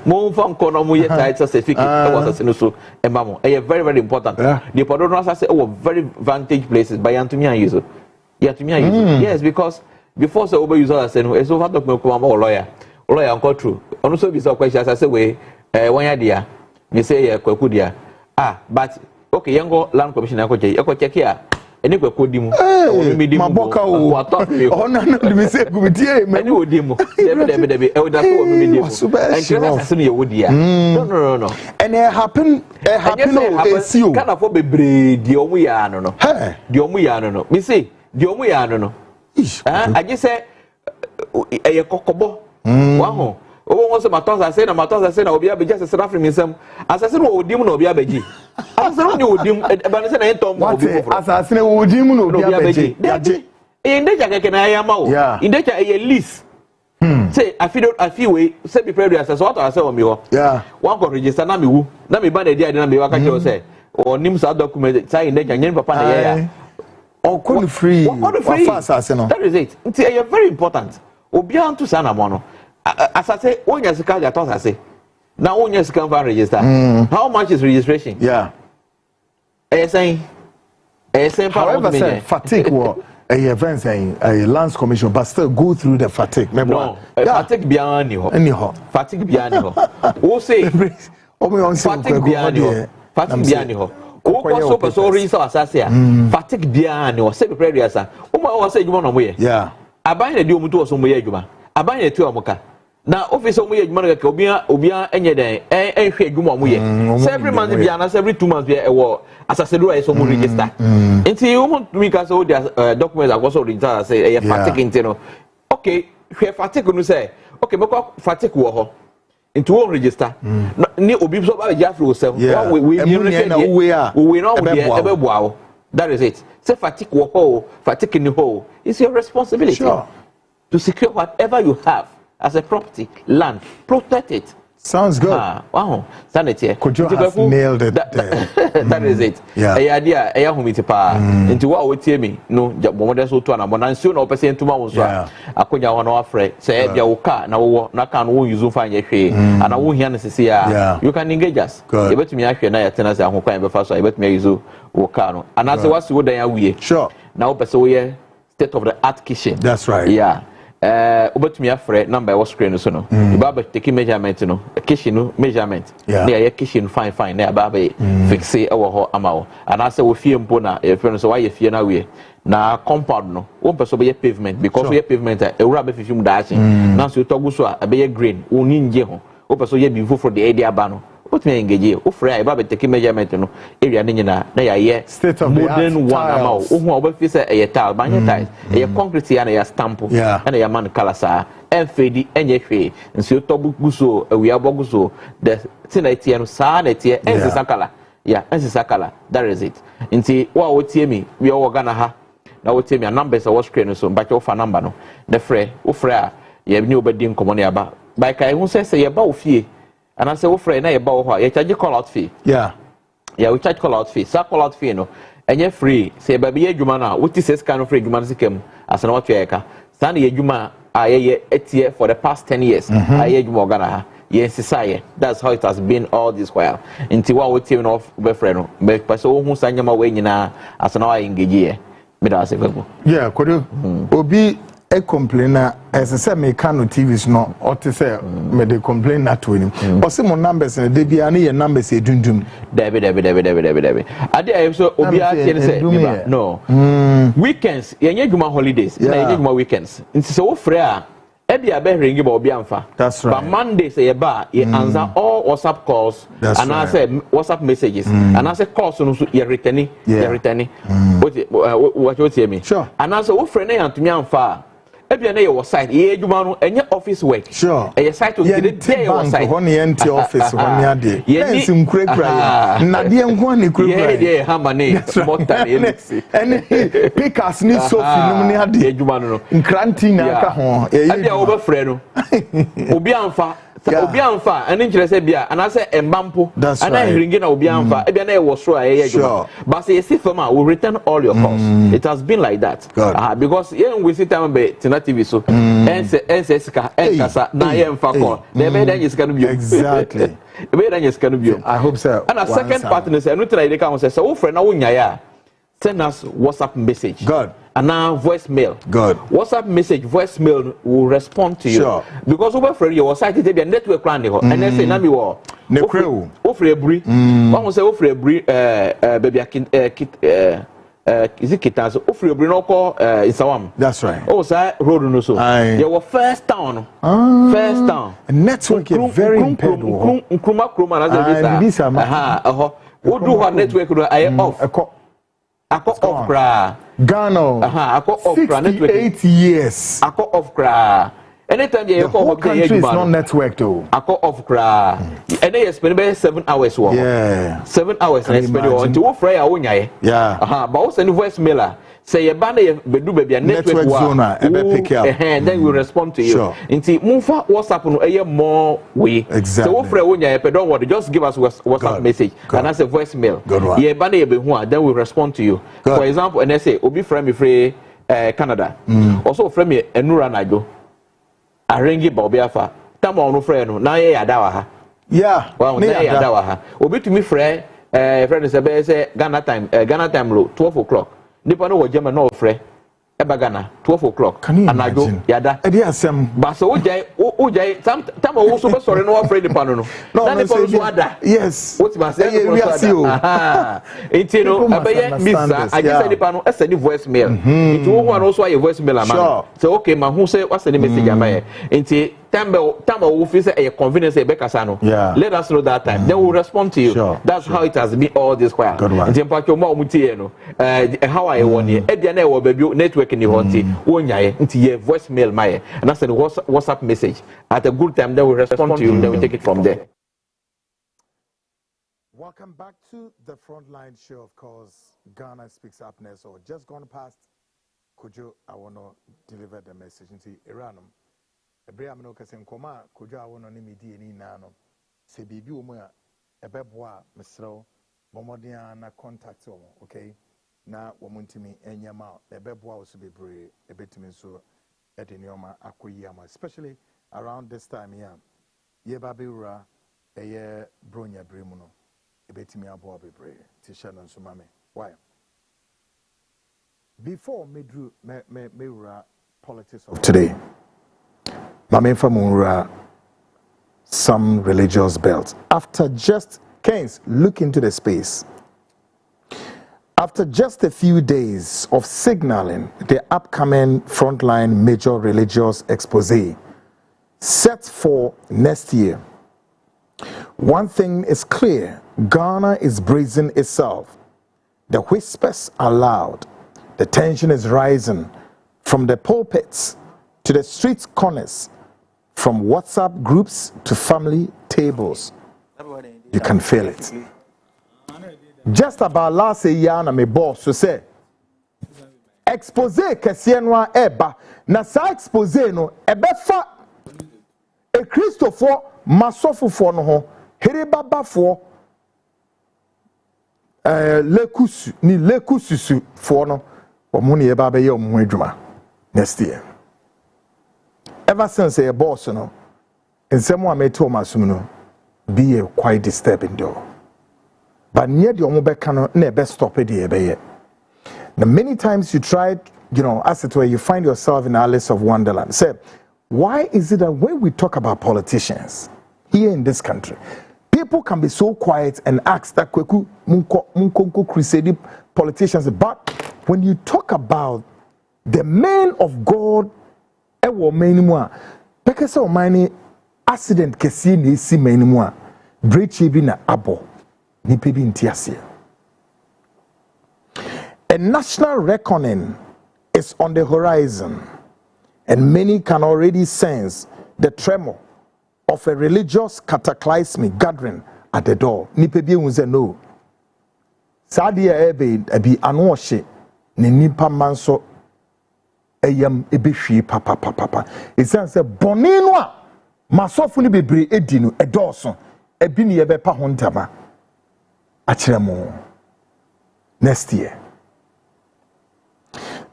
Speaker 3: mo fam ko no mo ye title certificate e was asase no so e ma mo e very very important the podo no asase e very vantage places by antumi an use to me yes because before so over user say no so far document come lawyer nko true ono so be so question say we one ya dia me say ya kwaku dia but okay yango land commission ko check here eni kwaku di mu
Speaker 2: mi di mu maboka o ona no me say gubitie me
Speaker 3: eni odi mu debe e da so mi di mu and case say no ye wodi ya no
Speaker 2: and it happen o see o
Speaker 3: kana for bebre di omu ya no di omu ya no me say di omu ya no aje say e kokobo wa ho obo won se matosa say na obi abeji asese na afri misem asese no odim na obi abeji asese no ni odim e ba ne say na entom obi foforo
Speaker 2: asese no odim na obi abeji
Speaker 3: yaji e ndeja keke na ya ma o ndeja e list say afi we say be prayer asese what asese o mi ho one go register na mi wu na mi ba na dia na mi wa ka je o say onim sa document say ndeja nyen papa na ya
Speaker 2: on free
Speaker 3: that is it it's very important obi antu sa na mo no asase onya sika ja to asase na onya sika van register how much is registration
Speaker 2: however fatigue a event saying a lands commission but still go through the fatigue
Speaker 3: fatigue beyond anyhow fatigue beyond anyhow we say fatigue beyond anyhow so person reason asase a fatigue bia ne o se prepare asa o ma o say adwuma no mo ye
Speaker 2: yeah
Speaker 3: aban na di o mu to so mo ye adwuma aban na tu amuka na office o mo ye adwuma no ka obia enye den enhwe adwuma mo ye so every month bia na every 2 months bia e wo asase do e so mo register nti o mo mi ka so the documents akoso register say e fatigue nti no okay hwe fatigue no say okay meko fatigue wo ho into one register ni obi so ba ja free yourself we no we that is it say fatigue wo ho fatigue in the hole it's your responsibility to secure whatever you have as a property land protect it.
Speaker 2: Sounds good.
Speaker 3: Wow, sanity.
Speaker 2: Could you have nailed it?
Speaker 3: That is it.
Speaker 2: Yeah.
Speaker 3: Idea. Humiti pa. Into what would tell me? No, Momoda so to an amount. Soon, no person to my own. I couldn't have no afraid. Say, your car now. Na can who you find your fee, and I won't hear necessarily. You can engage us. You bet me actually. Na tenants are home before so I bet me you work and as what's what they are we. Sure. Now, person we state of the art kitchen.
Speaker 2: That's right.
Speaker 3: Yeah. Obetumi afre number was screen so no baba take measurement no kitchen no measurement na ya kitchen fine na baba fix e wo ho amawo ana say wo fie mpo na e friend so why ye fie na we na compound no wo person be pavement because we pavement e wura be fifim daachi na so togu so a be green wo ni nje ho wo person ye bi foforo de area ba no what me engage o frɛ baba take measurement no area ne nyina na ya ye modern one amawo wo ho oba fi say e tile ba nye tiles e concrete ya na ya stamp na ya man color sa enfedi enye hwe nso tobu guso awi aboguso the tinati no sa na tie ensisa color ensisa color that is it nti wo tie mi we o Ghana ha na wo tie mi numbers a wo screen so mba ke wo fa number no the frɛ wo frɛ a ye ni obedi nkomo na ya ba by kai hu say ye ba wo fie and I say, oh, friend, I about you charge a call out fee. Yeah, we charge call out fee. So call out fee, no, and you're free. Say, baby, you mana, what is this kind of free? You man, sikem as an what you eka. Stand ye juma, I year for the past 10 years. I ye juma Ghana. Yes, society. That's how it has been all this while. Until what we team off, be friend, be person who send my way na as an I engage here. Me that say,
Speaker 2: yeah, could you? Obi. A complainer as I said, me can TVs no or to say me they complain not to him. Or some numbers and they be any numbers say dum. Debbie.
Speaker 3: I did so Obia no. Weekends, yenye juma holidays, yenye juma weekends. It's so fair. Ebi abe ringi ba obi amfa.
Speaker 2: That's right.
Speaker 3: But Monday say ba ye answer all WhatsApp calls and I say WhatsApp messages and I say calls no ye returning. What you me?
Speaker 2: Sure.
Speaker 3: And I say wo friend na antumi amfa. Ebi na your site ye adwuma no enye office work
Speaker 2: sure
Speaker 3: your site to get there your site
Speaker 2: ho ne enti office ho ne ade yes nkura na de nko ne kura
Speaker 3: ye hammer ne motor
Speaker 2: ene pickers ni sofi no ne ade
Speaker 3: adwuma no
Speaker 2: nkranti na aka ho
Speaker 3: ebi a wo be frɛ no obi amfa obi amfa ene nkire sɛ bia ana sɛ embampo ana hiringi na obi amfa ebi na e wo so a ye adwuma but say see firm will return all your costs it has been like that because we sit time be TV so ense sika enkasa na ye mfa call na be dan yesika no bio
Speaker 2: exactly
Speaker 3: be dan yesika no bio
Speaker 2: I hope so
Speaker 3: and a second partner say no try dey come say wo friend na wo nya ya send us WhatsApp message
Speaker 2: good
Speaker 3: and now voicemail
Speaker 2: good
Speaker 3: WhatsApp message voicemail will respond to you sure. Because over friend your site dey be network plan dey ho and then say na me wo
Speaker 2: ne crew
Speaker 3: wo free ebri one say wo free ebri baby kit is it Kitans? Offer bring up Isawam.
Speaker 2: That's right.
Speaker 3: Oh, sir, road no so. You were first town. First town.
Speaker 2: Network is very impaired.
Speaker 3: Kruma as a visa. Who do what network? I off. I got off cra.
Speaker 2: Ghana.
Speaker 3: I got off cra.
Speaker 2: 8 years.
Speaker 3: I got off cra. Anytime you
Speaker 2: call country is not network though.
Speaker 3: I call off cra. And they spend about 7 hours.
Speaker 2: Yeah.
Speaker 3: 7 hours and I spend it until we fry our own.
Speaker 2: Yeah.
Speaker 3: But also in voice mailer. Say your banner do baby a network
Speaker 2: zone pick up.
Speaker 3: And then we respond to you.
Speaker 2: Sure.
Speaker 3: Until move WhatsApp no a more way.
Speaker 2: Exactly.
Speaker 3: So we fry when you don't worry, just give us WhatsApp message and that's a voicemail. Yeah, banner be then we respond to you. For example, and they say Obi friend me free Canada. Also friend me Enura Najo. Arengi ba obi afa tama onu frɛ no na ye yada wa ha
Speaker 2: yeah
Speaker 3: wa na ye yada wa ha obi tumi frɛ friend se be say Ghana time lo 12 o'clock nipa no wo jema no frɛ ebagana 12 o'clock
Speaker 2: anajo
Speaker 3: yada
Speaker 2: e dey asem
Speaker 3: ba so ojai some time o so be sorry no afraid the pano no na the pano so ada
Speaker 2: yes
Speaker 3: what ma say the pano so ada enti no ebeye missa I just say the pano e send voice mail enti wo ho no so aye voice mail ama so okay ma hu say what send message ama enti time we feel say a convenience e be kasa no let us know that time then we'll respond to you that's how it has been all this while enti mpacho ma omutie no how I won here e dia na e wo baby network ni honti wonyaye nti ye voice mail my and I send WhatsApp message at a good time then we respond to you then we take it from there.
Speaker 2: Welcome back to the Frontline show. Of course, Ghana Speaks Up next, or just gone past. Could you I want to deliver the message into Iranum? Abraham no kase nkoma could you I want to name di ni na no se bibi o mu a ebeboa mesrew bomodia na contact o okay na womuntimi enyama ebeboa o so bebre ebetimi so edenioma akoyama especially around this time here ye babewura eye bronya bremu no ebetimi aboa bebre tisha no so mame why before medru mewura politics of today mame famura some religious belts after just Keynes look into the space. After just a few days of signaling the upcoming Frontline major religious expose set for next year, one thing is clear: Ghana is bracing itself. The whispers are loud, the tension is rising from the pulpits to the street corners, from WhatsApp groups to family tables. You can feel it. Just about last year, na me boss so say expose kese no eba na sa expose no ebefa e Christopher masofofo no ho heribabafo lekususu fo no omo ne eba be ye omo adwuma next year. Ever since a boss no nsemo amete o masum no be quite disturbing though. But near the omobeka no na be stop it the now many times you tried, as it were, you find yourself in Alice of Wonderland. Say, why is it that when we talk about politicians here in this country, people can be so quiet and ask that kweku munko crusade politicians, but when you talk about the men of God, ewo menimwa, because so many accident kesi ni si menimwa, breach bi na abo. A national reckoning is on the horizon, and many can already sense the tremor of a religious cataclysmic gathering at the door. Nipa bi unze no. Sadia ebe abi anwoshe ne nipa manso eyam ebehwie papa. Esanse boni no a masofu ni bebre edi no edoso ebi ne yebepa ho ntama. Next year.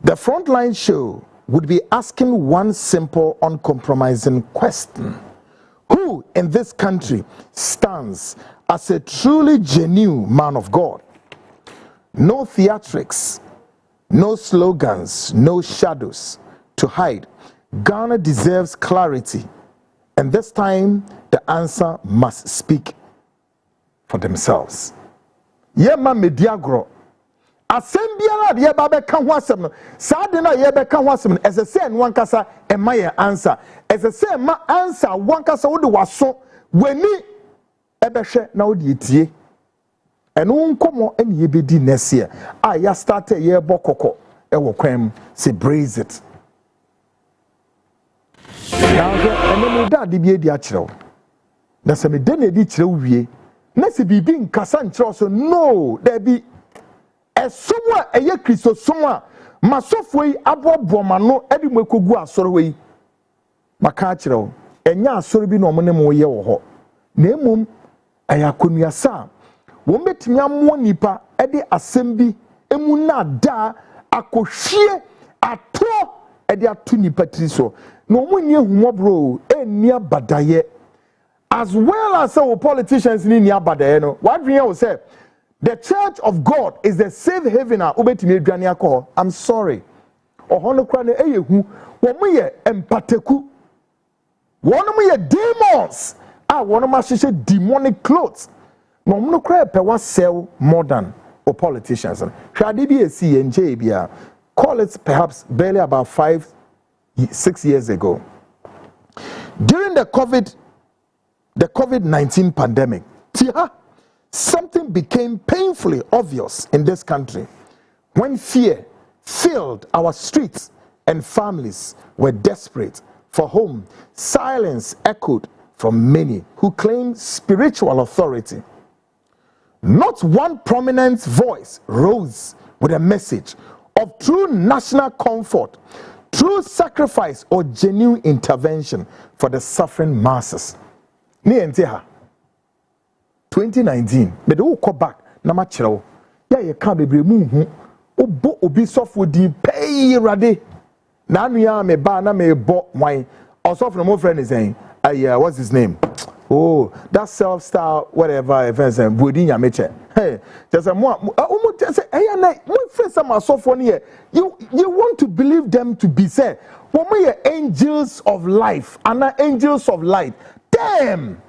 Speaker 2: The Frontline show would be asking one simple, uncompromising question: who in this country stands as a truly genuine man of God? No theatrics, no slogans, no shadows to hide. Ghana deserves clarity, and this time the answer must speak for themselves. Yema mediagro assembiara de yeba be ka ho asem no saa de na yeba ka ho asem no ese se no ankasa e ma ye answer ese se ma answer wankasa wo de waso wani e be hwe na wo de etie eno nkomo ene ye bedi next year a ya start ye bokoko e wo kwam se braise it now ene me da de bi edi a kirew na se me de na edi kirew wie na se bibi nkasa nkyerɛ so no there be ɛsom a ɛyɛ kristosom a masɔfo yi aboaboama no ɛde mu ekogu asɔre hɔ yi maka akyerɛ wo ɛnya asɔre bi na ɔmo ne mo yɛ wɔ hɔ na emom ɛyɛ akonuasa wɔn betumi amoa nipa ɛde asɛm bi emu na da akohwie ato ɛde ato nipa tiri so na ɔmo nyɛ humɔbro ɛnni abadaye. As well as our politicians in Niabada, what we will say, the Church of God is the safe haven. I'm sorry. ohono kra na eyehu wo ye empateku wono ye demons wono ma hye demonic clothes no mo kra pe wa sell more than or politicians hwade bi esi enje bia call it perhaps barely about 5-6 years ago during the COVID-19 pandemic something became painfully obvious in this country when fear filled our streets and families were desperate for home. Silence echoed from many who claimed spiritual authority. Not one prominent voice rose with a message of true national comfort, true sacrifice, or genuine intervention for the suffering masses. Ni ente 2019, but who come back na ma kyerɛw ya ye ka bebre mu hu obo obi sofo di pay rade na anu ya me ba na me bo wan osofo no mo friend is saying what's his name, oh that self style whatever events and bodi nya meche hey just mo just say na mo friend some asofo ne you want to believe them to be say wo ye angels of life and angels of light. Damn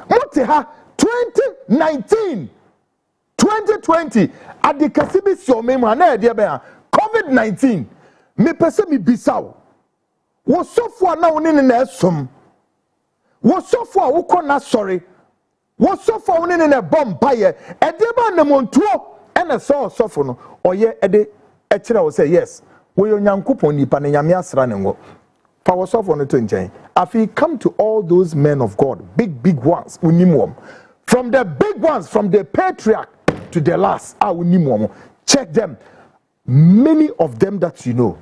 Speaker 2: mote ha 2019 2020 at the Kasibi Siomema na dia be COVID-19 me pese mi bisaw wo sofo na woni ne na esom wo sofo a wo kɔ na sɔre wo sofo woni ne na bomba ye e de ba na montuo e na so sofo no ɔyɛ e de e kyerɛ wo say yes wo yo nyankopɔn nipa ne nyame asra ne ngo pa wo sofo no to nkyɛn afi come to all those men of God big ones unimwom. From the big ones, from the patriarch to the last, check them. Many of them that you know,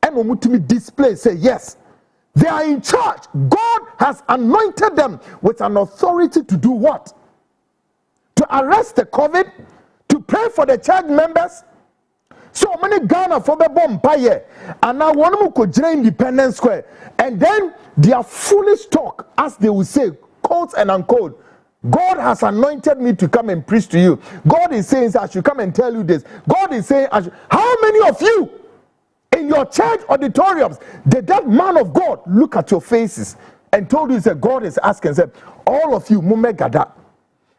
Speaker 2: and display say yes, they are in charge. God has anointed them with an authority to do what? To arrest the COVID, to pray for the church members. So many Ghana for the bomb and now one more could join Independence Square, and then their foolish talk, as they will say, quote and unquote, God has anointed me to come and preach to you. God is saying I should come and tell you this. God is saying how many of you in your church auditoriums did that man of God look at your faces and told you that God is asking, said, all of you mumegada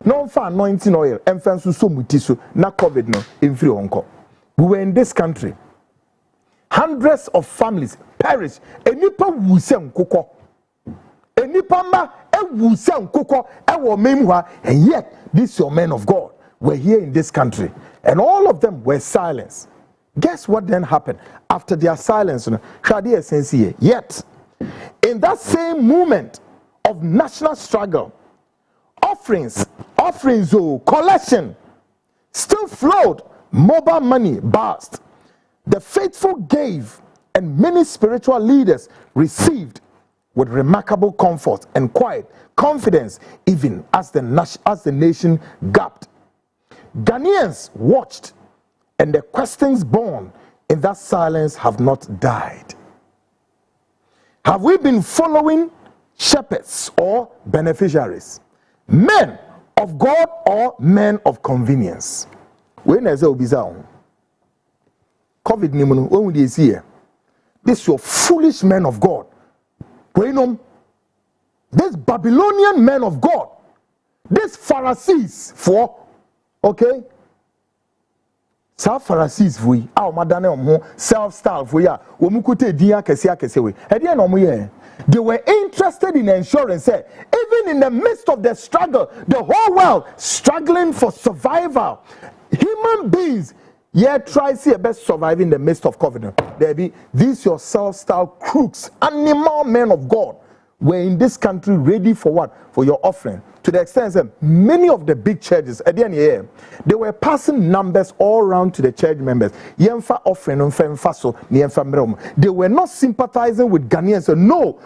Speaker 2: no for anointing oil and fancy so mutiso na COVID no in free onko. We were in this country, hundreds of families perished. Enipa wusem koko enipamba ewusem koko ewo memwa, and yet these your men of God were here in this country and all of them were silenced. Guess what then happened after their silence? Yet in that same moment of national struggle, offerings collection still flowed. Mobile money burst. The faithful gave, and many spiritual leaders received with remarkable comfort and quiet confidence, even as the nation gaped. Ghanaians watched, and the questions born in that silence have not died. Have we been following shepherds or beneficiaries, men of God or men of convenience? When is COVID nimuno when we see here? This your foolish men of God. This Babylonian men of God, this Pharisees for okay. Sa Pharisees we our madane self-style for ya omukute dia kese we. Ede na omo ye. They were interested in ensuring, say, even in the midst of the struggle, the whole world struggling for survival. Human beings, try see a best survive in the midst of COVID. There be these your self-style crooks, animal men of God, were in this country ready for what? For your offering. To the extent that many of the big churches at the end of the year, they were passing numbers all around to the church members. They were not sympathizing with Ghanaians. So no,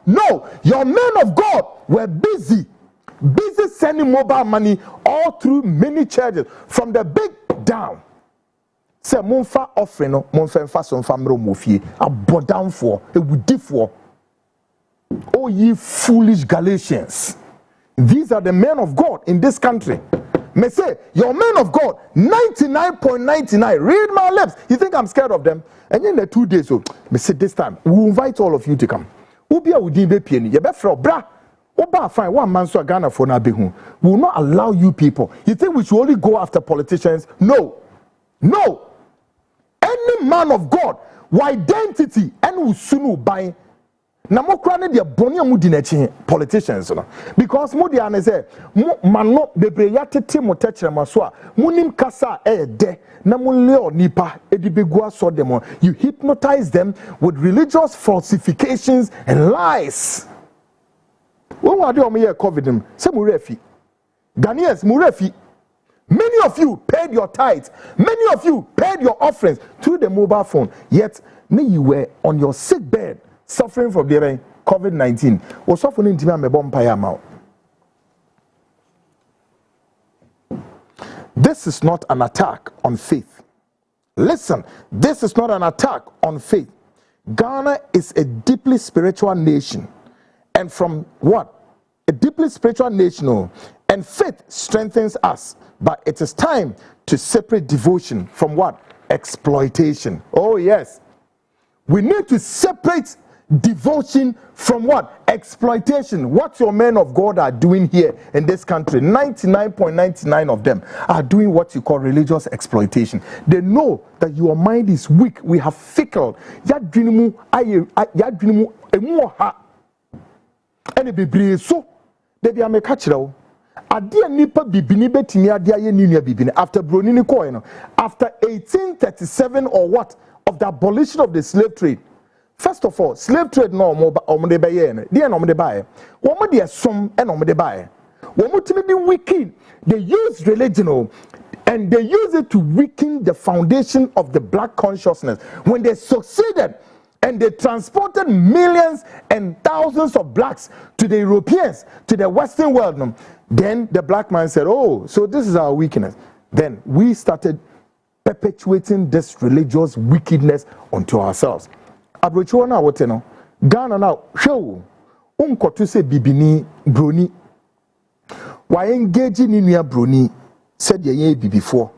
Speaker 2: no, your men of God were busy sending mobile money all through many churches, from the big down. Say monfa offering no monfa mfa so mfa mro mofie abodanfo ewudifo. Oh ye foolish Galatians, These are the men of God in this country. May say, your men of God, 99.99, read my lips. You think I'm scared of them? And in the 2 days, so may say this time, we'll invite all of you to come. Ubia udimbe pieni, yebe fro bra. Oba fine, 1 month so Ghana for na behu. We will not allow you people. You think we should only go after politicians? No. No. Any man of God, identity, and usunu by na mo kra ne de boni amudi na chi politicians no, because mo dia na say mano bebre ya tete mo techere maso a munim kasa de na mo le onipa edibegu aso dem. You hypnotize them with religious falsifications and lies. When we do me COVID them say mo refi Ghanaians mo refi. Many of you paid your tithes, many of you paid your offerings through the mobile phone, yet you were on your sick bed suffering from the COVID-19. Or suffering in This is not an attack on faith. Listen, this is not an attack on faith. Ghana is a deeply spiritual nation. And from what? A deeply spiritual nation. And faith strengthens us. But it is time to separate devotion from what? Exploitation. Oh yes. We need to separate devotion from what? Exploitation. What your men of God are doing here in this country, 99.99 of them are doing what you call religious exploitation. They know that your mind is weak. We have fickle. And so they are make Adia nipa bibini betimi adia ye ninia bibini after bronini ko no, after 1837 or what of the abolition of the slave trade. First of all, slave trade no omode baye no dia no omode baye wo de som e no omode baye wo mutimi be wicked. They use religion and they use it to weaken the foundation of the black consciousness. When they succeeded and they transported millions and thousands of blacks to the Europeans, to the Western world, then the black man said, oh, so this is our weakness. Then we started perpetuating this religious wickedness onto ourselves. Abrocho na wote no, Ghana na show unkotu se bibini broni. Wa engage ni nua broni said ye bibifo.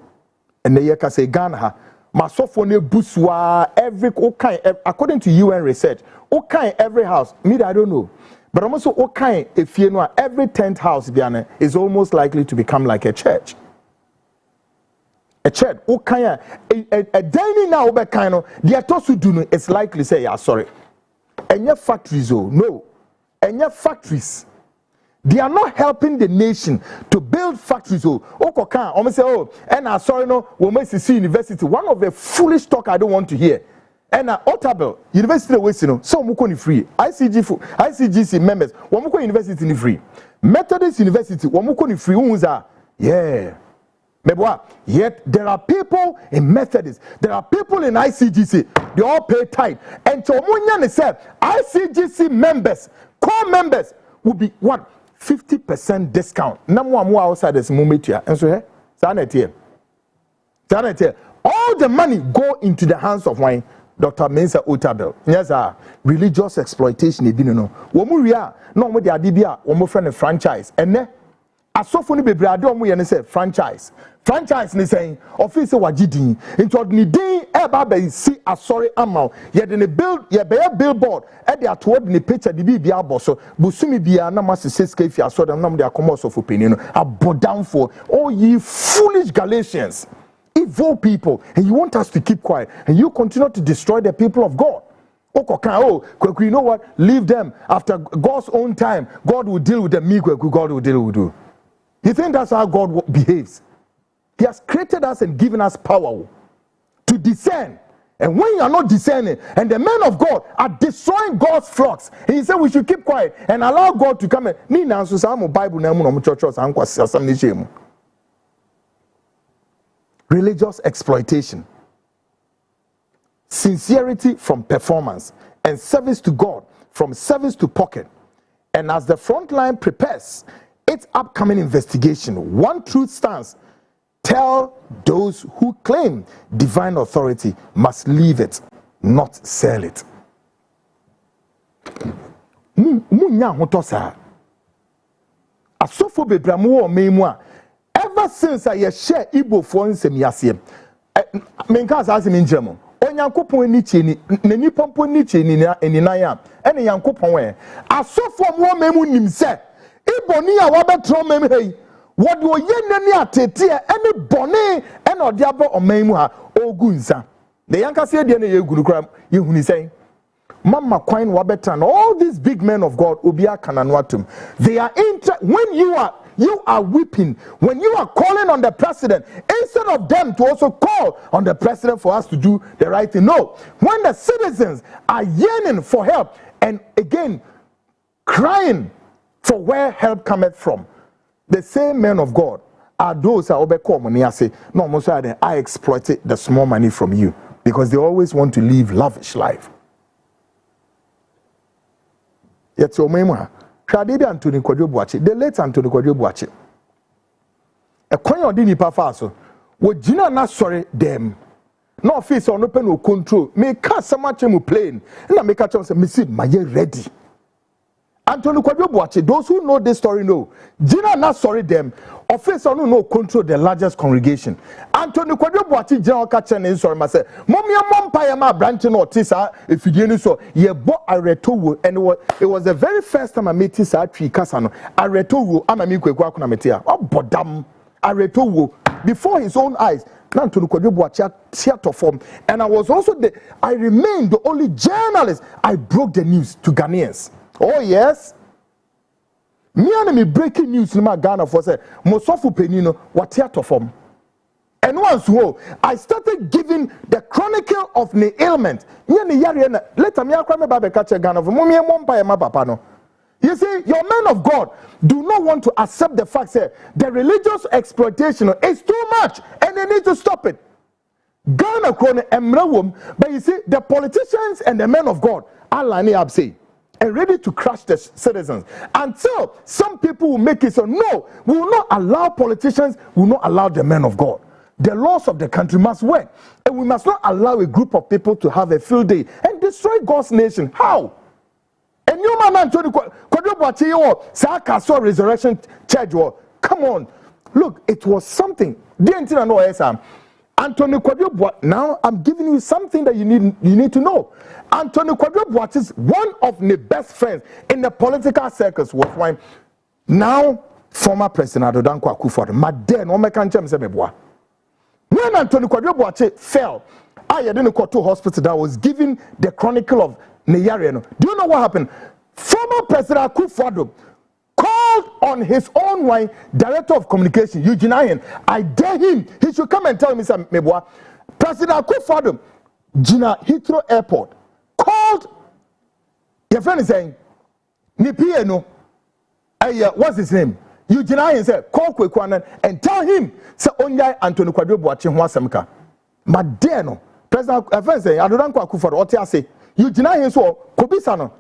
Speaker 2: And they can say Ghana ha masofone buswa every okay according to UN research, okay every house. Me I don't know. But also, okay, if you know, every 10th house is almost likely to become like a church. A church, okay, a dining now, kind of, the atosu do it's likely say, yeah, sorry. And your factories, oh, no. And your factories, they are not helping the nation to build factories, oh, okay, almost say, oh, and I sorry, no, we see university. One of the foolish talk I don't want to hear. And Otabel University of Western, so mukoni free. ICGC members, wamuko university ni free. Methodist University, wamuko free. Unza, yeah. Mebwa. Yet there are people in Methodist, there are people in ICGC. They all pay tithe. And Chomunya said, ICGC members, core members, will be what? 50% discount. Namu outside this moment here. And so here, Sanetia. All the money go into the hands of wine. Dr. Mensa Otabel. Yes, religious exploitation. Womuria, no more the Adibia, womo friend of franchise. And ne, as so funny be brado, we say franchise. Franchise ni saying, officer wajidi, into ni day, eba see a sorry amount. Yet in a build, ye be a billboard, at the atward ni picture, the BBA bosso, Busumi bia, namas says, if you saw them, number their commerce of opinion, a brought down for all ye foolish Galatians. Evil people, and you want us to keep quiet, and you continue to destroy the people of God. Oh, you know what? Leave them. After God's own time, God will deal with them. God will deal with you. You think that's how God behaves? He has created us and given us power to discern. And when you are not discerning, and the men of God are destroying God's flocks, and he said we should keep quiet and allow God to come in. Bible religious exploitation, sincerity from performance, and service to God from service to pocket. And as the front line prepares its upcoming investigation, one truth stands: tell those who claim divine authority must leave it, not sell it. asofo bebramu wo memu a ever since I share Igbo for nsem yasem menka sa asem njemo onyankopon ni cheni na nipa mpo ni cheni na eninan ya ene yankopon we asofo mo memu nim se Igbo ni a wabetro mem hei wode oye nani atete ene bone ene ode aba omemu ha ogu nsa the yanka se de na ye gunu kra ye huni sen Mama Quine Wabetan, all these big men of God, Ubia Kananwatum, they are when you are weeping, when you are calling on the president, instead of them to also call on the president for us to do the right thing. No, when the citizens are yearning for help and again crying for where help cometh from, the same men of God are those that overcome when they say, no, most of them, I exploited the small money from you because they always want to live lavish life. Yet so mema Shadidi Anthony Kwadwo Boakye, the late Anthony Kwadwo Boakye. A kwan odi nipa fa so wo gina na sori dem no office on open no control me ka samache mu plane na me ka tell say me see my ready. Anthony Kwadwo Boakye, those who know this story know gina na sori dem office on no control the largest congregation. Anthony Kwadwo Boakye gina ka chen in sorry ma say momia mompire ma branch no tisa efidie ni so ye bo aretowo and it was the very first time I met this tree kasa no aretowo ama mi kwekwa akona metia obodam aretowo before his own eyes. Anthony Kwadwo Boakye theater form, and I was also I remained the only journalist. I broke the news to Ghanaians. Oh yes. Me and me breaking news in my Ghana for say Mosofu Penino what theater form. And once I started giving the chronicle of the ailment. Later me akwa me ba be catch Ghana for mommy mompa ma papa no. You see, your men of God do not want to accept the fact that the religious exploitation is too much and they need to stop it. Ghana krone emrawom, but you see, the politicians and the men of God are lining up say and ready to crush the citizens until some people will make it so. No, we will not allow politicians, we will not allow the men of God. The laws of the country must work, and we must not allow a group of people to have a field day and destroy God's nation. How? And you man Anthony Kwadwo Boakye Sakaso Resurrection Church. Come on, look, it was something. Didn't you know, Anthony Kwadwo Boakye. Now I'm giving you something that you need to know. Anthony Kwadwo Boakye, one of the best friends in the political circles, was one now former President Adodankwa Akufo-Addo. Maden o mekan chem se meboa. When Anthony Kwadwo Boakye fell, I didn't go to hospital that was giving the chronicle of Neyariano. Do you know what happened? Former President Akufo-Addo called on his own wine director of communication, Eugene Ayen. I dare him. He should come and tell me, Mr. Meboa. President Akufo-Addo, Gina Heathrow Airport, called. Your friend is saying, Nipieno. What's his name? Eugene Ayen said, call Kwekwanen and tell him, say, Onyai Anthony Kwadwo Boakye Hwasemka. Madeno. President friend say, Adodankwa Akufo-Addo, what I say? Eugene Ayen so, Kobisano.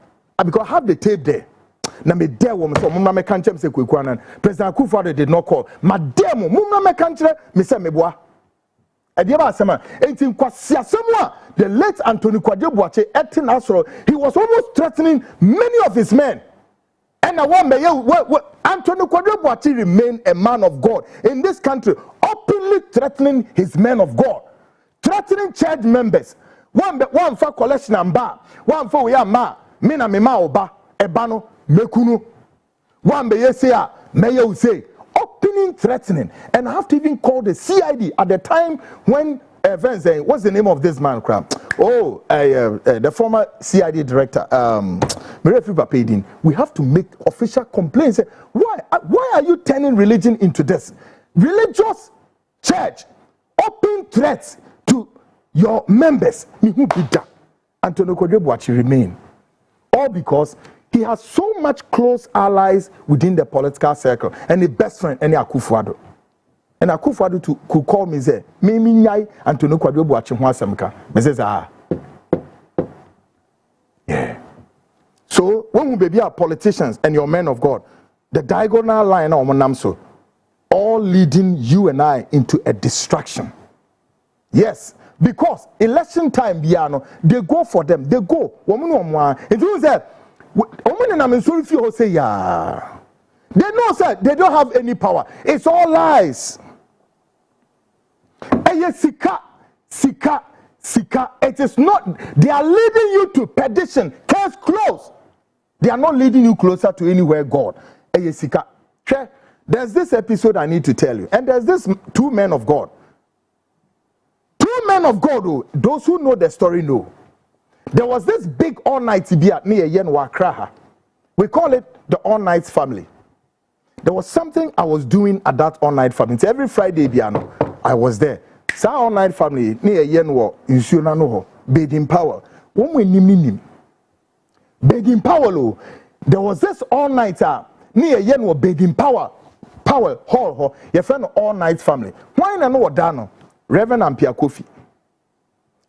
Speaker 2: Because I have the tape there. Na me there woman so mumna me kanchem se Kwekwanen. President Akufo-Addo did not call. Mademo mumna me kanchere me se meboa. Ediaba asema enti kwasi asemwa the late Anthony Kwadwo Boakye etin asoro. He was almost threatening many of his men. And I want Anthony Kwadwo Boakye remained a man of God in this country, openly threatening his men of God, threatening church members. One for collection and bar, one for we are ma, mina me ma oba, ebano, mekunu. One be yesia, may say, opening threatening. And I have to even call the CID at the time when what's the name of this man, crap? Oh, the former CID director, we have to make official complaints. Why are you turning religion into this? Religious church, open threats to your members. Anthony Kwadwo Boakye remain. All because he has so much close allies within the political circle and the best friend, any Akufo-Addo. And Akufo-Addo could call me say, me nyai Anthony Kwadwo Boakye Hwasemka. Me says yeah. So when we be our politicians and your men of God, the diagonal line on Monamso, all leading you and I into a distraction. Yes, because election time, they go for them. They go. It means that women na mensuri fi ho say ya. They know, sir, they don't have any power. It's all lies. Sika. It is not, they are leading you to perdition. Case close. They are not leading you closer to anywhere God. Sika. There's this episode I need to tell you. And there's this two men of God. Two men of God, oh, those who know the story know. There was this big all-night TB near Yenwa. We call it the all-night family. There was something I was doing at that all-night family. So every Friday, I was there. So all-night family near Yenwa, Insuno, Bedding Power. When we name Bedding Power, there was this all-nighter near Yenwa Bedding Power Hall, your friend all-night family. Why not know Dano? Reverend Ampia Kofi.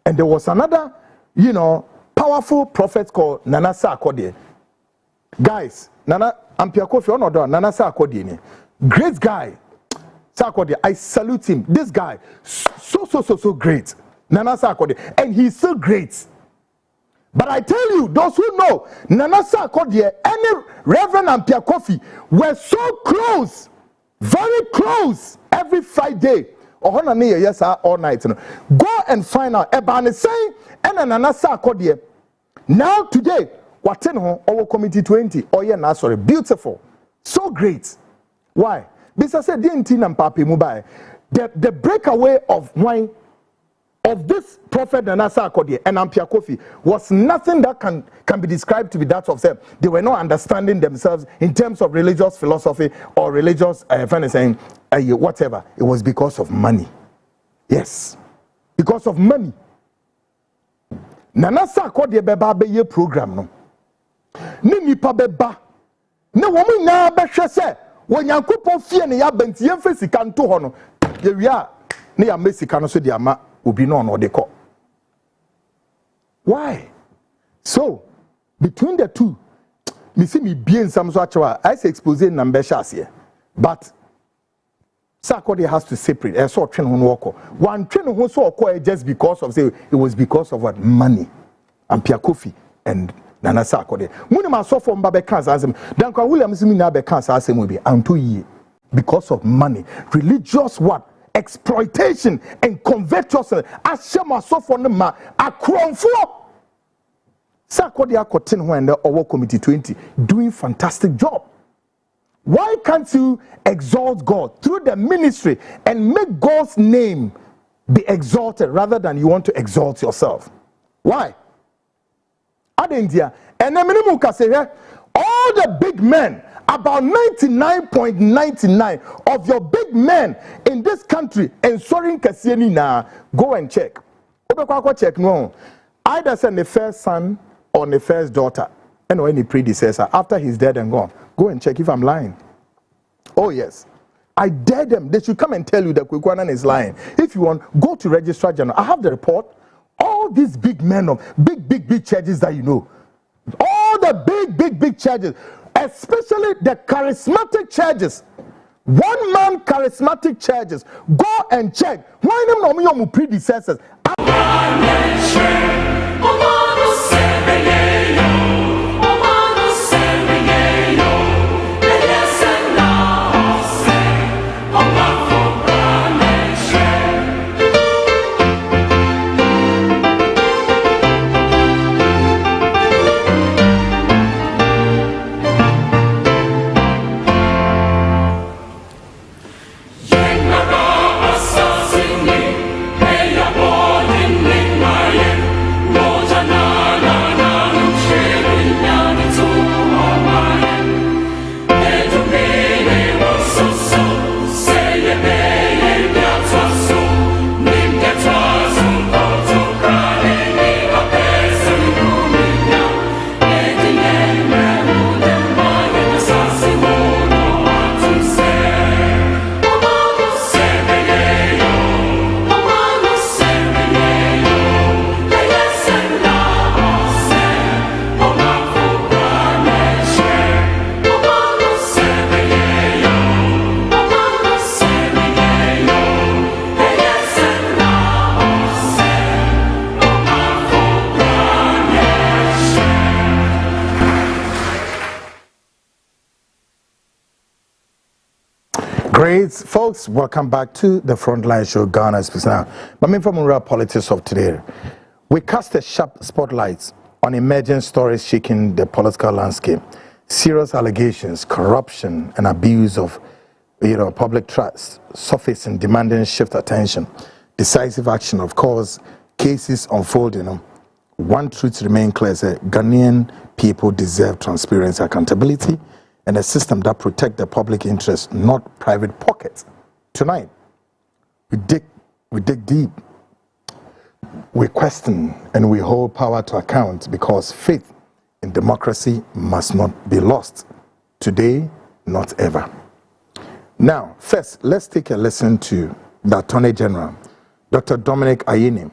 Speaker 2: And there was another, powerful prophet called Nana Sarkodie. Guys, Nana Ampia Kofi, Nana Sarkodie. Great guy. Sarkodie, I salute him. This guy, so great. Nana Sarkodie. And he's so great. But I tell you, those who know, Nana Sarkodie and Reverend Ampia Kofi were so close, very close, every Friday. Yes, all night. Go and find out. Ebane saying, and Nana Sarkodie. Now today, what our committee 20? Oh yeah, sorry, beautiful, so great. Why? Because I said, the breakaway of wine of this prophet Nana Sarkodie and Ampia Kofi was nothing that can be described to be that of them. They were not understanding themselves in terms of religious philosophy or religious whatever. It was because of money. Yes, because of money. Nana Sarkodie beba be ye program no. Ni nipa beba. Ne woman na be hwe se wo Nyankopon fie ne ya banti ye mfa sika nto ho no. Ye wia ne ya mesika no so de ama obi no no de ko. Why? So, between the two, me see me bien some so actually I say expose number shas here. But Sarkodie has to separate. I saw train woko. One train who saw just because of say it was because of what money. Ampia Kofi and Nana Sarkodie. Muni ma so for mbabe cancer asem. Dan kwa Williams mi na be cancer asem will be anto ye because of money. Religious what? Exploitation and covetousness. Ashema so for ma akromfo. Sarkodie akotin when the Owo Committee 20 doing fantastic job. Why can't you exalt God through the ministry and make God's name be exalted rather than you want to exalt yourself? Why? Adendia, and all the big men, about 99.99 of your big men in this country, and Sorin Kasieni na, go and check. Check no. Either send the first son or the first daughter, and or any predecessor after he's dead and gone. Go and check if I'm lying. Oh yes, I dare them. They should come and tell you that Kwekwanan is lying. If you want, go to Registrar General. I have the report. All these big men of big churches that you know, all the big churches, especially the charismatic churches, one man charismatic churches. Go and check. Why them no me predecessors? Great, folks. Welcome back to the Frontline Show, Ghana's Now. My main from real politics of today. We cast a sharp spotlight on emerging stories shaking the political landscape. Serious allegations, corruption, and abuse of public trust surfacing, demanding shift attention. Decisive action, of course, cases unfolding. One truth remains clear: Ghanaian people deserve transparency, accountability, and a system that protects the public interest, not private pockets. Tonight, we dig deep. We question and we hold power to account, because faith in democracy must not be lost. Today, not ever. Now, first, let's take a listen to the Attorney General, Dr. Dominic Ayine,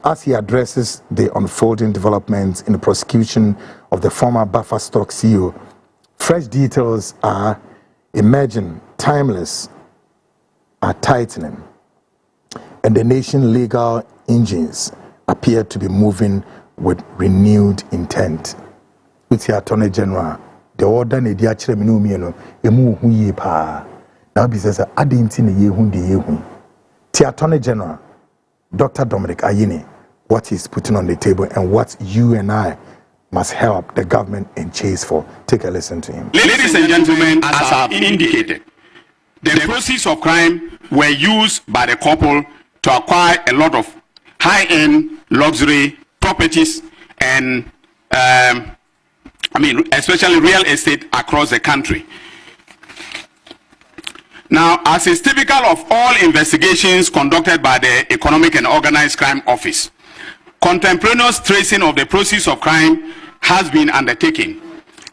Speaker 2: as he addresses the unfolding developments in the prosecution of the former Buffer Stock CEO. Fresh details are emerging, timeless, are tightening, and the nation's legal engines appear to be moving with renewed intent. With the Attorney General, the order ne di achire me no mieno emu hu yi pa. Now be say adenti ne yehu de yehu. The Attorney General, Dr. Dominic Ayine, what he's putting on the table and what you and I must help the government and chase for. Take a listen to him.
Speaker 4: Ladies and gentlemen, as I've indicated, the proceeds of crime were used by the couple to acquire a lot of high-end luxury properties and especially real estate across the country. Now, as is typical of all investigations conducted by the Economic and Organized Crime Office, contemporaneous tracing of the proceeds of crime has been undertaken,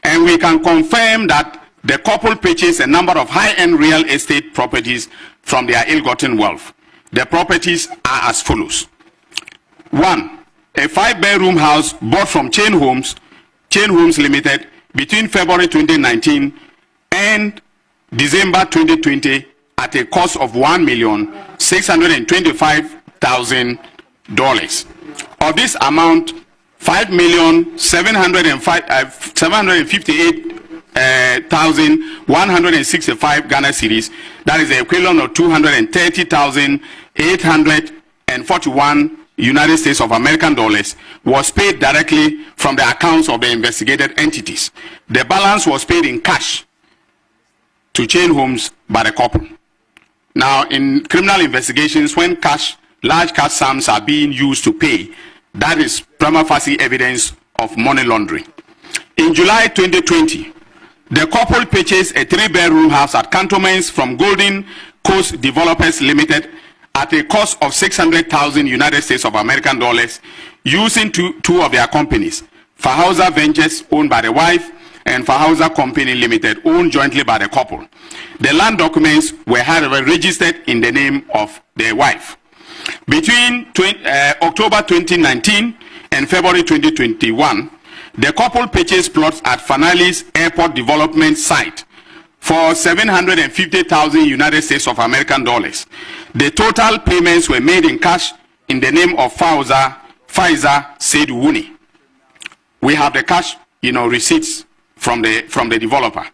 Speaker 4: and we can confirm that the couple purchased a number of high-end real estate properties from their ill-gotten wealth. The properties are as follows. 1. A 5-bedroom house bought from Chain Homes Limited between February 2019 and December 2020 at a cost of $1,625,000. Of this amount, $5,758,165 Ghana cedis, that is the equivalent of 230,841 United States of American dollars, was paid directly from the accounts of the investigated entities. The balance was paid in cash to Chain Homes by the couple. Now, in criminal investigations, when large cash sums are being used to pay, that is prima facie evidence of money laundering. In July 2020, the couple purchased a 3-bedroom house at Cantonments from Golden Coast Developers Limited at a cost of 600,000 United States of American dollars, using two of their companies, Fahauser Ventures, owned by the wife, and Fahauser Company Limited, owned jointly by the couple. The land documents were, however, registered in the name of their wife. Between October 2019 and February 2021, the couple purchased plots at Fanali's airport development site for 750,000 United States of American dollars. The total payments were made in cash in the name of Pfizer Said Wuni. We have the cash, receipts from the developer.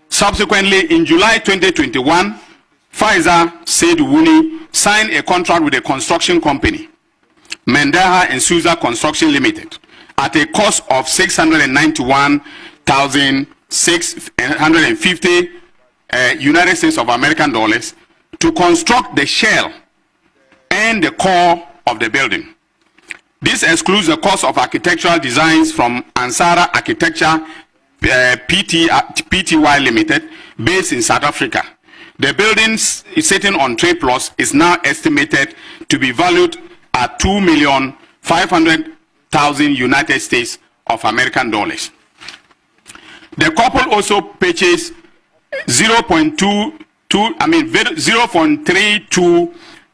Speaker 4: Subsequently, in July 2021, Pfizer Said Wuni signed a contract with a construction company, Mendaha and Souza Construction Limited, at a cost of 691,650 United States of American dollars to construct the shell and the core of the building. This excludes the cost of architectural designs from Ansara Architecture Pty Limited, based in South Africa. The building sitting on Trade Plus is now estimated to be valued at $2,500,000 United States of American dollars. The couple also purchased 0.32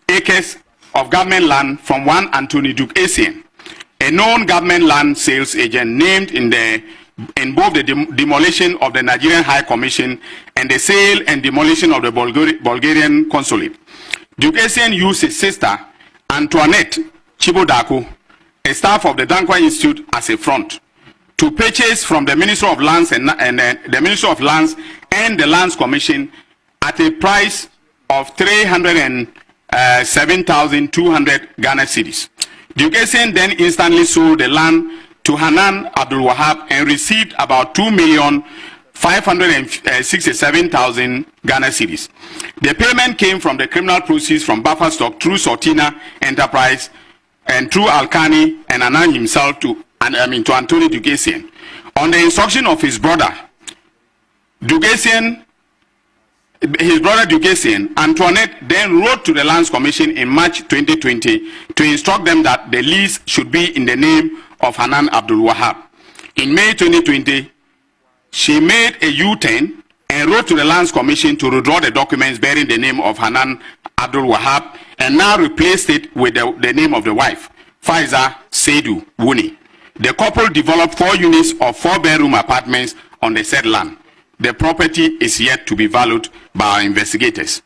Speaker 4: acres of government land from one Anthony Duke Essien, a known government land sales agent named in both the demolition of the Nigerian High Commission and the sale and demolition of the Bulgarian consulate. Duke Essien used his sister, Antoinette Chibodako, a staff of the Dankwa Institute, as a front to purchase from the Minister of Lands and the Minister of Lands and the Lands Commission at a price of 307,200 Ghana cedis. Duquesne then instantly sold the land to Hanan Abdul Wahab and received about 2,567,000 Ghana cedis. The payment came from the criminal proceeds from buffer stock through Sortina Enterprise and through Alkani and Hanan himself to Anthony Duquesne. On the instruction of his brother, Duquesne, Antoinette then wrote to the Lands Commission in March 2020 to instruct them that the lease should be in the name of Hanan Abdul Wahab. In May 2020, she made a U-turn and wrote to the Lands Commission to withdraw the documents bearing the name of Hanan Abdul Wahab and now replaced it with the name of the wife, Faiza Seidu Wuni. The couple developed 4 units of 4-bedroom apartments on the said land. The property is yet to be valued by our investigators.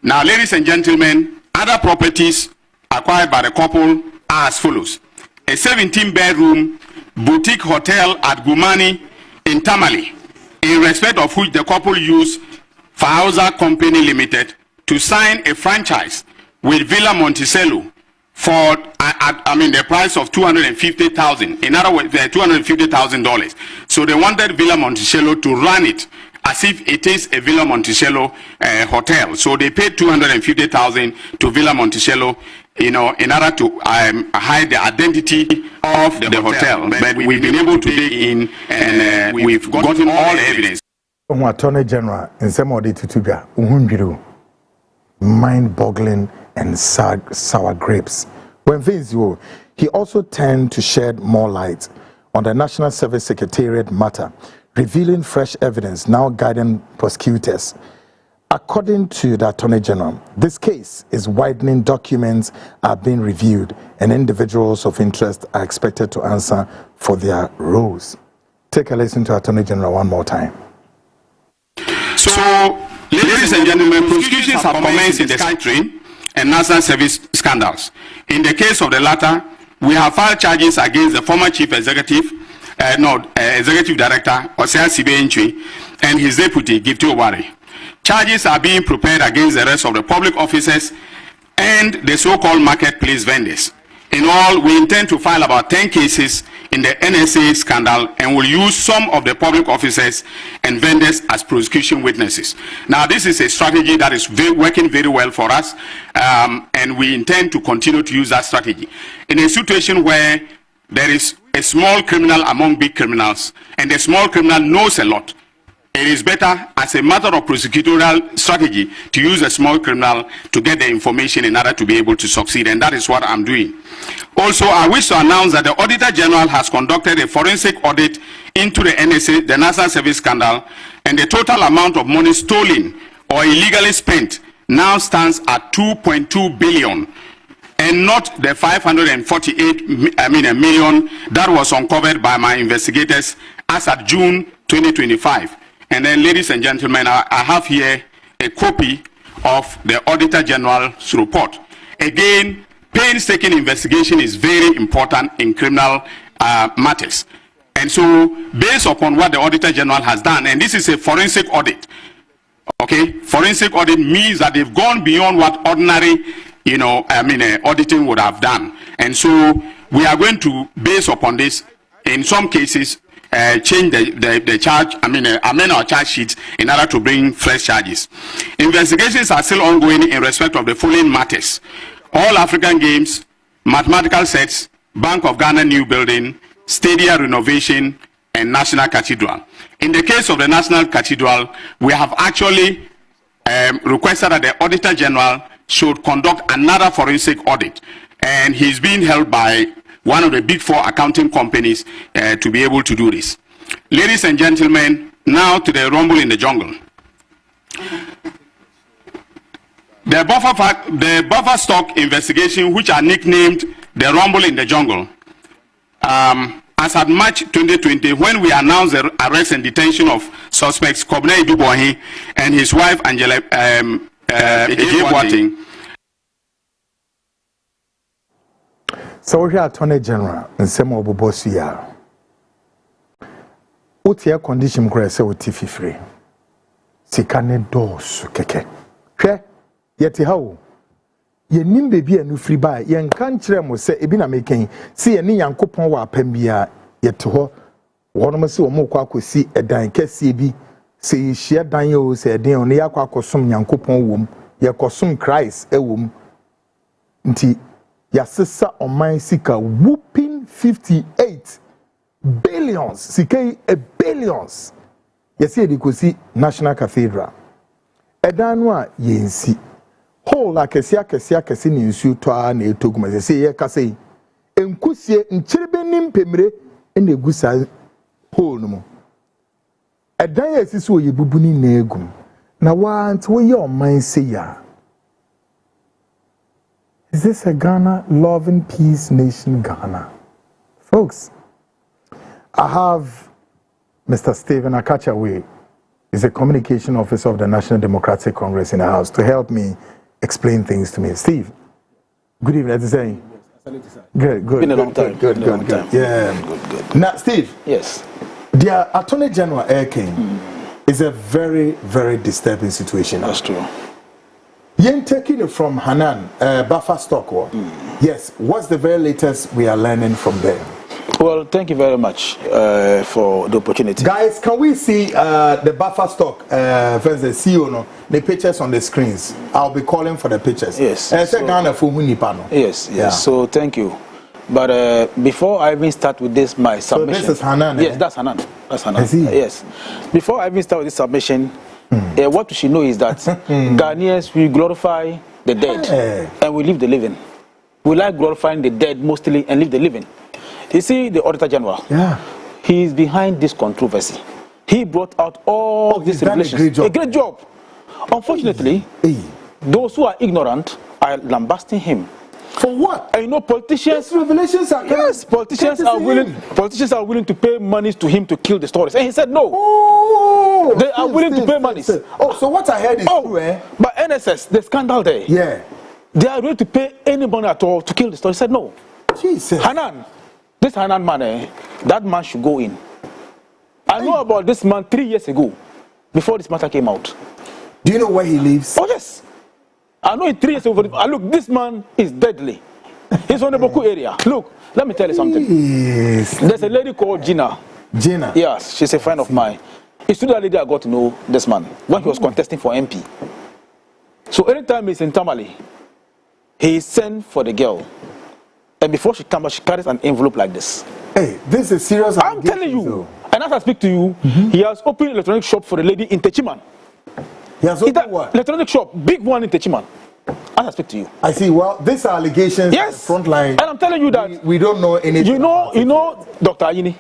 Speaker 4: Now, ladies and gentlemen, other properties acquired by the couple are as follows. A 17-bedroom boutique hotel at Gumani in Tamale, in respect of which the couple used Fauza Company Limited to sign a franchise with Villa Monticello for the price of $250,000. In other words, $250,000. So they wanted Villa Monticello to run it as if it is a Villa Monticello hotel. So they paid $250,000 to Villa Monticello, in order to hide the identity of the hotel. But we've been able to dig in and we've gotten all the evidence.
Speaker 2: Attorney General in some of the mind-boggling and sour grapes. When Vinzio, he also turned to shed more light on the National Service Secretariat matter, revealing fresh evidence now guiding prosecutors. According to the Attorney General, this case is widening, documents are being reviewed, and individuals of interest are expected to answer for their roles. Take a listen to Attorney General one more time.
Speaker 4: So, ladies and gentlemen, prosecutions have commenced in the SkyTrain and National Service scandals. In the case of the latter, we have filed charges against the former Chief Executive, Executive Director, Osea Sibe-Ntwi, and his deputy, Gifty Owari. Charges are being prepared against the rest of the public officers and the so-called marketplace vendors. In all, we intend to file about 10 cases in the NSA scandal and will use some of the public officers and vendors as prosecution witnesses. Now, this is a strategy that is working very well for us, and we intend to continue to use that strategy. In a situation where there is a small criminal among big criminals, and the small criminal knows a lot, it is better as a matter of prosecutorial strategy to use a small criminal to get the information in order to be able to succeed, and that is what I'm doing. Also, I wish to announce that the Auditor General has conducted a forensic audit into the NSA, the National Service scandal, and the total amount of money stolen or illegally spent now stands at 2.2 billion. And not the 548 million that was uncovered by my investigators as at June 2025. And then, ladies and gentlemen, I have here a copy of the Auditor General's report. Again, painstaking investigation is very important in criminal matters. And so, based upon what the Auditor General has done, and this is a forensic audit, okay? Forensic audit means that they've gone beyond what ordinary, auditing would have done. And so, we are going to, based upon this, in some cases, change the charge, amend our charge sheets in order to bring fresh charges. Investigations are still ongoing in respect of the following matters: All African Games, mathematical sets, Bank of Ghana new building, stadia renovation, and National Cathedral. In the case of the National Cathedral, we have actually requested that the Auditor General should conduct another forensic audit, and he's being held by one of the big 4 accounting companies to be able to do this. Ladies and gentlemen, now to the rumble in the jungle. The buffer stock investigation, which are nicknamed the rumble in the jungle, as at March 2020, when we announced the arrest and detention of suspects Kobne Idubohi and his wife Angela Ejeboating.
Speaker 2: So we are Attorney General and some of Bobosia. What your condition grace with free? sikane dos keke hwe yete hawo ye nim bebi anu free by ye nkan kire mo se ebi na meken se ye ne yankopon wa apam bia yete ho wonom se wo mo kwa akosi edan kese bi se ye hia dan o se eden on ye akwa akosom yankopon wom ye kosom Christ ewom nti yasesa oman sika whooping 58 billions sikay billions yesi edikosi National Cathedral edanu a yensi whole akesi ni nsu to a na etoguma yesi ye kase enkusie nchirebe nimpemre na egusa whole no mo edan yesi so yebubu ni na egum na want we ye oman se ya. Is this a Ghana loving peace nation, Ghana? Folks, I have Mr. Stephen Akachawe, is a communication officer of the National Democratic Congress in the House, to help me explain things to me. Steve, good evening. That's saying. Good.
Speaker 5: It's been a long time.
Speaker 2: Good. Yeah. Good. Now, Steve.
Speaker 5: Yes.
Speaker 2: The Attorney General Air King is a very, very disturbing situation.
Speaker 5: That's true.
Speaker 2: You're taking it from Hanan, buffer stock. Yes, what's the very latest we are learning from there?
Speaker 5: Well, thank you very much for the opportunity.
Speaker 2: Guys, can we see the buffer stock versus the CEO, no? The pictures on the screens? I'll be calling for the pictures.
Speaker 5: Yes.
Speaker 2: Yes.
Speaker 5: Yeah. So thank you. But before I even start with this, my submission.
Speaker 2: So this is Hanan.
Speaker 5: Yes, that's Hanan.
Speaker 2: I see.
Speaker 5: Yes. Before I even start with this submission, what we should know is that Ghanaians, we glorify the dead and we leave the living. We like glorifying the dead mostly and leave the living. You see, the Auditor General, he is behind this controversy. He brought out all these revelations. A great job. Unfortunately, those who are ignorant are lambasting him.
Speaker 2: For what?
Speaker 5: And you know, politicians.
Speaker 2: These revelations are
Speaker 5: politicians are willing to pay money to him to kill the stories. And he said no. They are willing to pay money.
Speaker 2: So what I heard is true, eh?
Speaker 5: But NSS, the scandal there.
Speaker 2: Yeah.
Speaker 5: They are ready to pay any money at all to kill the story. He said no.
Speaker 2: Jesus.
Speaker 5: Hanan, this Hanan man, that man should go in. I know about this man 3 years ago, before this matter came out.
Speaker 2: Do you know where he lives?
Speaker 5: Oh yes. I know in 3 years ago. Look, this man is deadly. He's on the Boku area. Look, let me tell you something.
Speaker 2: Yes.
Speaker 5: There's a lady called Gina.
Speaker 2: Gina?
Speaker 5: Yes, she's a friend of mine. It's through that lady I got to know this man when he was contesting for MP. So anytime he's in Tamale, he sent for the girl. And before she comes, she carries an envelope like this.
Speaker 2: Hey, this is serious.
Speaker 5: I'm telling you. Though. And as I speak to you, he has opened an electronic shop for the lady in Techiman.
Speaker 2: He has opened what?
Speaker 5: Electronic shop, big one in Techiman. As I speak to you.
Speaker 2: I see. Well, these are allegations.
Speaker 5: Yes.
Speaker 2: Front line.
Speaker 5: And I'm telling you that
Speaker 2: we don't know anything.
Speaker 5: You know Dr. Ayini.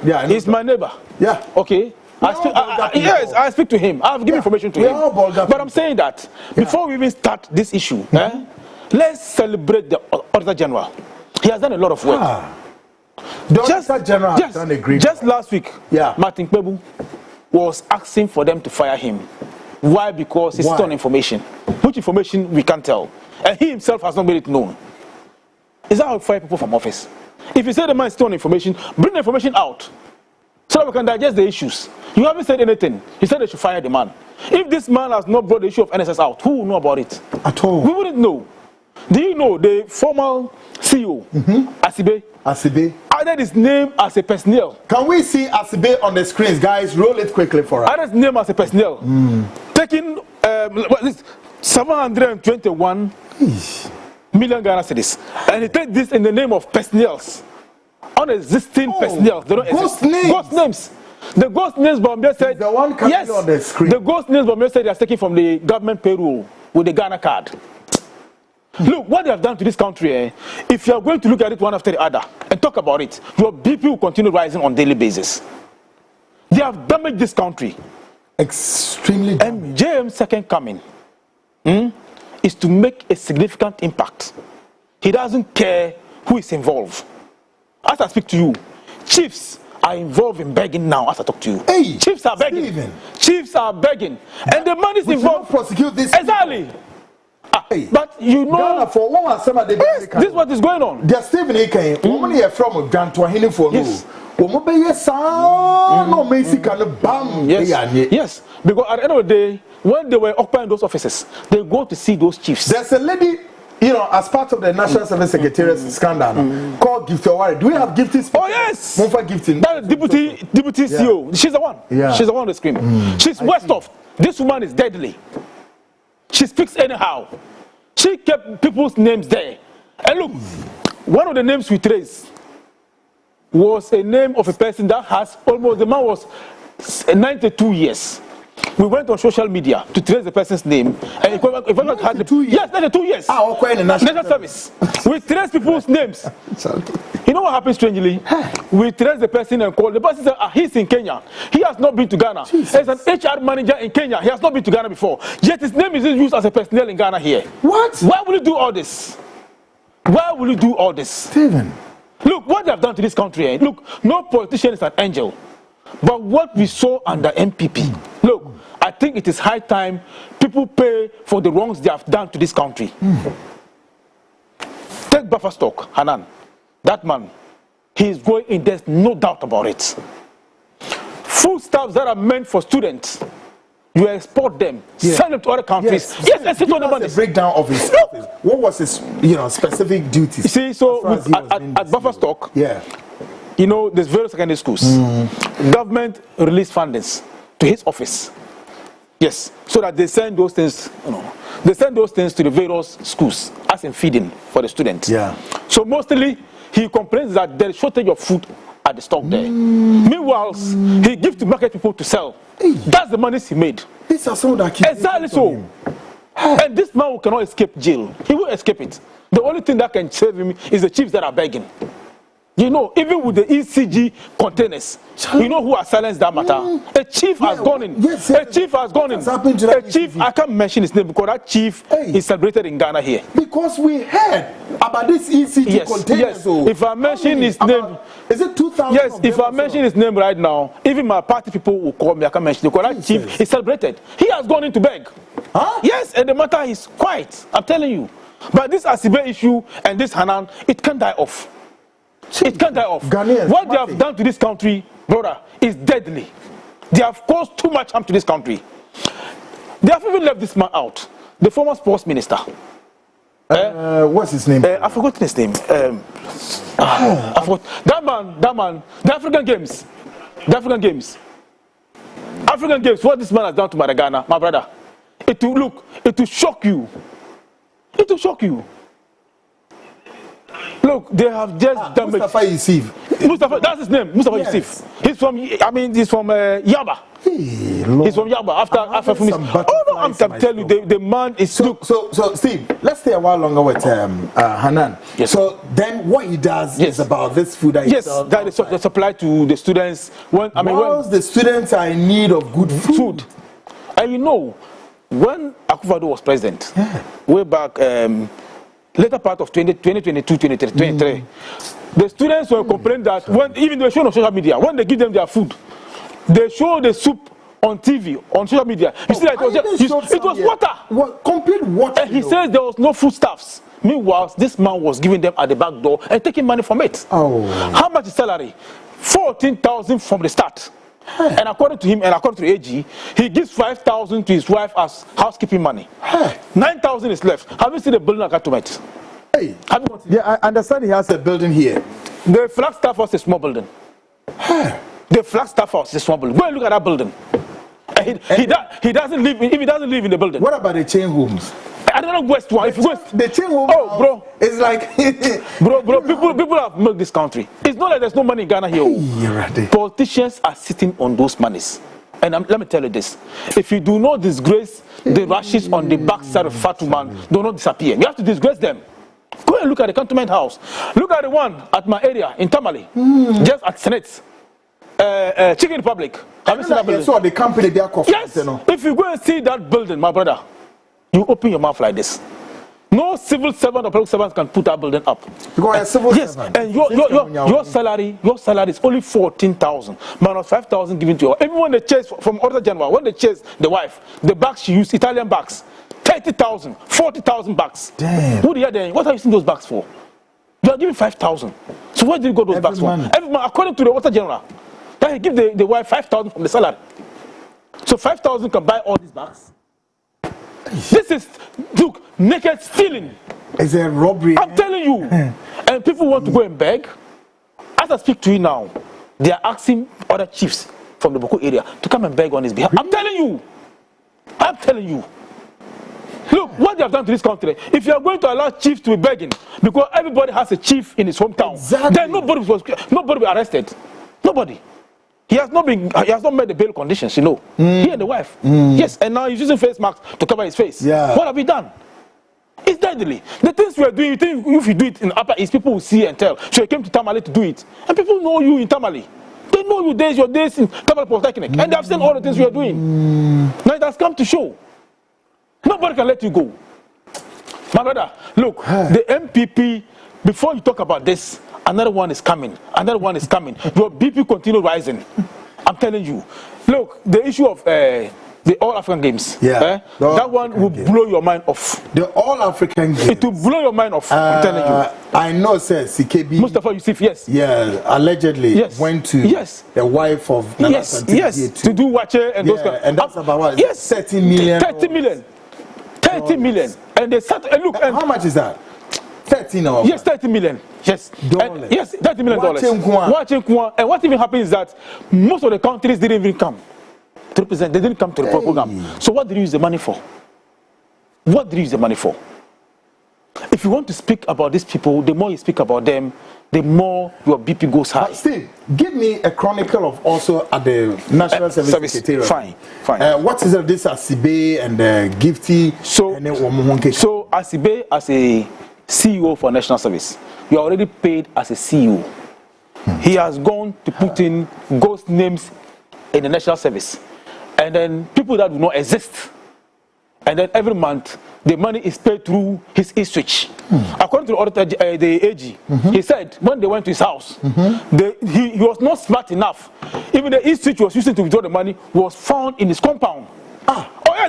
Speaker 2: Yeah,
Speaker 5: he's my neighbor.
Speaker 2: Yeah.
Speaker 5: Okay. I speak to him. I've given information to him. But I'm saying that before we even start this issue, let's celebrate the Auditor General. He has done a lot of work.
Speaker 2: The Auditor General has done a great
Speaker 5: Just last week, Martin Kpebu was asking for them to fire him. Why? Because he's stolen information. Which information we can't tell. And he himself has not made it known. Is that how we fire people from office? If you say the man is stolen information, bring the information out so that we can digest the issues. You haven't said anything. You said they should fire the man. If this man has not brought the issue of NSS out, who will know about it?
Speaker 2: At all.
Speaker 5: We wouldn't know. Do you know the former CEO, Asibe, added his name as a personnel?
Speaker 2: Can we see Asibe on the screens, guys? Roll it quickly for us.
Speaker 5: Added his name as a personnel. Taking 721 million Ghana cedis. And he did this in the name of personnels. Unexisting personnel. They don't
Speaker 2: ghost names.
Speaker 5: Ghost names. The ghost names Bombay said.
Speaker 2: The one coming on the screen.
Speaker 5: The ghost names Bombay said they are taken from the government payroll with the Ghana card. Look, what they have done to this country, if you are going to look at it one after the other and talk about it, your BP will continue rising on a daily basis. They have damaged this country.
Speaker 2: Extremely damaged.
Speaker 5: And JM's second coming is to make a significant impact. He doesn't care who is involved. As I speak to you, chiefs are involved in begging now as I talk to you.
Speaker 2: Hey,
Speaker 5: chiefs are begging.
Speaker 2: Stephen.
Speaker 5: Chiefs are begging. And the money is involved.
Speaker 2: Prosecute this.
Speaker 5: Exactly. But you know,
Speaker 2: Ghana for one
Speaker 5: this is what is going on.
Speaker 2: There's Stephen Eken, woman here from Gantuahini for
Speaker 5: yes. Yes, because at the end of the day, when they were occupying those offices, they go to see those chiefs.
Speaker 2: There's a lady, as part of the National Service Secretariat scandal, called Gift Award. Do we have gifting?
Speaker 5: Oh yes,
Speaker 2: Mofa gifting.
Speaker 5: That deputy CEO. She's the one.
Speaker 2: Yeah.
Speaker 5: She's the one that scream. She's west off. This woman is deadly. She speaks anyhow. She kept people's names there. And look, one of the names we traced was a name of a person that has almost, the man was 92 years. We went on social media to trace the person's name. And if had the 2 years. Yes, 92 years.
Speaker 2: Okay, in the national
Speaker 5: service. We trace people's names. You know what happened strangely? We trace the person and call. The person said, he's in Kenya. He has not been to Ghana. Jesus. As an HR manager in Kenya, he has not been to Ghana before. Yet his name is used as a personnel in Ghana here.
Speaker 2: What?
Speaker 5: Why will you do all this? Why will you do all this?
Speaker 2: Stephen.
Speaker 5: Look, what they have done to this country. Look, no politician is an angel. But what we saw under MPP, look, I think it is high time people pay for the wrongs they have done to this country. Take buffer stock, Hanan. That man, he is going in, there's no doubt about it. Foodstuffs that are meant for students, you export them, send them to other countries. Yes, and sit on the money.
Speaker 2: The breakdown of his office. What was his, specific duties?
Speaker 5: You see, so at buffer stock, there's various secondary schools. Government release fundings to his office. Yes, so that they send those things, they send those things to the various schools as in feeding for the students.
Speaker 2: Yeah.
Speaker 5: So mostly he complains that there is shortage of food at the stock there. Meanwhile, he gives to market people to sell. That's the money he made.
Speaker 2: These are some that
Speaker 5: exactly so. And this man cannot escape jail. He will escape it. The only thing that can save him is the chiefs that are begging. Even with the ECG containers, you know who has silenced that matter? A chief has gone in.
Speaker 2: Yes,
Speaker 5: a chief has gone in. A chief, I can't mention his name because that chief is celebrated in Ghana here.
Speaker 2: Because we heard about this ECG containers.
Speaker 5: Yes. If I mention his name,
Speaker 2: is it 2,000?
Speaker 5: Yes, if I mention his name right now, even my party people will call me. I can't mention it because that chief is celebrated. He has gone in to beg.
Speaker 2: Huh?
Speaker 5: Yes, and the matter is quiet. I'm telling you. But this Asibe issue and this Hanan, it can't die off. It can't die off.
Speaker 2: Ghanaians,
Speaker 5: what they have done to this country, brother, is deadly. They have caused too much harm to this country. They have even left this man out, the former sports minister.
Speaker 2: What's his name?
Speaker 5: I forgot his name. I forgot. That man, the African Games. African Games, what this man has done to Ghana, my brother. It will shock you. It will shock you. Look, they have just damaged.
Speaker 2: Mustafa Yusuf.
Speaker 5: Mustafa, that's his name. Mustafa Yusuf. He's from Yaba. He's from Yaba. After from his. Oh no, I'm telling you, the man is.
Speaker 2: So Steve, let's stay a while longer with Hanan.
Speaker 5: Yes.
Speaker 2: So then, what he does is about this food that he sells.
Speaker 5: That is supplied to the students. When
Speaker 2: the students are in need of good food.
Speaker 5: And when Akufo-Addo was president, way back. Later part of 2022, 2023, the students were complaining that even they show on social media, when they give them their food, they show the soup on TV, on social media. You see that it was water.
Speaker 2: Complete water.
Speaker 5: And he says there was no foodstuffs. Meanwhile, this man was giving them at the back door and taking money from it. How much is salary? 14,000 from the start. And according to him and according to the AG, he gives 5,000 to his wife as housekeeping money. 9,000 is left. Have you seen the building at Katumet?
Speaker 2: I understand he has a building here.
Speaker 5: The Flagstaff House is a small building. The Flagstaff House is a small building. Go and look at that building. He doesn't live. If he doesn't live in the building.
Speaker 2: What about the chain homes?
Speaker 5: I don't know West one. If you go,
Speaker 2: the chain home,
Speaker 5: bro,
Speaker 2: it's like,
Speaker 5: bro. People have milked this country. It's not like there's no money in Ghana here. Politicians are sitting on those monies, and let me tell you this: if you do not disgrace the rashes on the backside of Fatu man, do not disappear. You have to disgrace them. Go and look at the cantonment house. Look at the one at my area in Tamale, just at Senate. Chicken Republic. Have you seen that building?
Speaker 2: So the company they are coffee.
Speaker 5: Yes. If you go and see that building, my brother, you open your mouth like this. No civil servant or public servant can put that building up.
Speaker 2: Because a civil servant.
Speaker 5: And your salary is only 14,000 minus 5,000 given to you. Even when they chase from other general, when they chase the wife, the bags she used, Italian bags, 30,000, 40,000 bags.
Speaker 2: Damn.
Speaker 5: What are you doing? What are you using those bags for? You are giving 5,000. So where did you go those bags from? Every month, according to the Auditor General, that he give the wife 5,000 from the salary. So 5,000 can buy all these bags. This is, look, naked stealing.
Speaker 2: It's a robbery.
Speaker 5: I'm telling you. And people want to go and beg. As I speak to you now, they are asking other chiefs from the Boko area to come and beg on his behalf. I'm telling you. I'm telling you. Look, what they have done to this country. If you are going to allow chiefs to be begging, because everybody has a chief in his hometown, then nobody will be arrested. Nobody. He has not met the bail conditions, you know. He and the wife. Yes, and now he's using face masks to cover his face.
Speaker 2: Yeah.
Speaker 5: What have we done? It's deadly. The things we are doing, you think if you do it in Upper East, people will see and tell. So you came to Tamale to do it. And people know you in Tamale. They know you your days in Tamale Polytechnic. And they have seen all the things we are doing. Now it has come to show. Nobody can let you go. My brother, look, the MPP, before you talk about this, another one is coming. Another one is coming. Your BP continue rising. I'm telling you. Look, the issue of the All African Games.
Speaker 2: Yeah.
Speaker 5: That one will blow your mind off.
Speaker 2: The All African Games.
Speaker 5: It will blow your mind off. I'm telling you.
Speaker 2: I know, sir, CKB.
Speaker 5: Mustafa Yusuf, yes.
Speaker 2: Yeah, allegedly went to the wife of Nana Santé
Speaker 5: to do Wache and those
Speaker 2: and that's about what?
Speaker 5: Yes.
Speaker 2: 30 million.
Speaker 5: 30 million. 30 million. And they start and look. And
Speaker 2: how much is that? 13 or
Speaker 5: yes, 30 million. Yes.
Speaker 2: Dollars.
Speaker 5: And, yes, $30 million. And what even happened is that most of the countries didn't even come to represent. They didn't come to the program. So what did you use the money for? What did you use the money for? If you want to speak about these people, the more you speak about them, the more your BP goes high.
Speaker 2: Steve, give me a chronicle of also at the National Service Secretariat.
Speaker 5: Fine.
Speaker 2: What is this Asibe and Gifty? So
Speaker 5: Asibe as a CEO for National Service, you are already paid as a CEO. He has gone to put in ghost names in the National Service, and then people that do not exist. And then every month, the money is paid through his e-switch. According to the auditor, the AG, he said when they went to his house, he was not smart enough. Even the e-switch was using to withdraw the money was found in his compound.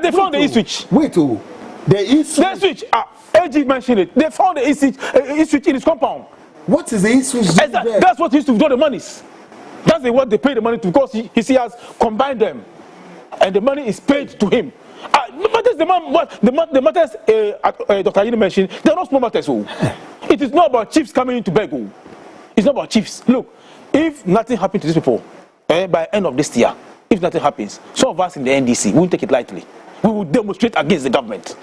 Speaker 5: They found the e-switch.
Speaker 2: The e-switch?
Speaker 5: AG mentioned it. They found the e-switch in his compound.
Speaker 2: What is the e-switch?
Speaker 5: That's what he used to withdraw the monies. That's what they pay the money to, because he has combined them. And the money is paid to him. The matters Dr. Ayini mentioned, they're not small matters. It is not about chiefs coming into beg. It's not about chiefs. Look, if nothing happens to these people by the end of this year, if nothing happens, some of us in the NDC won't take it lightly. We will demonstrate against the government.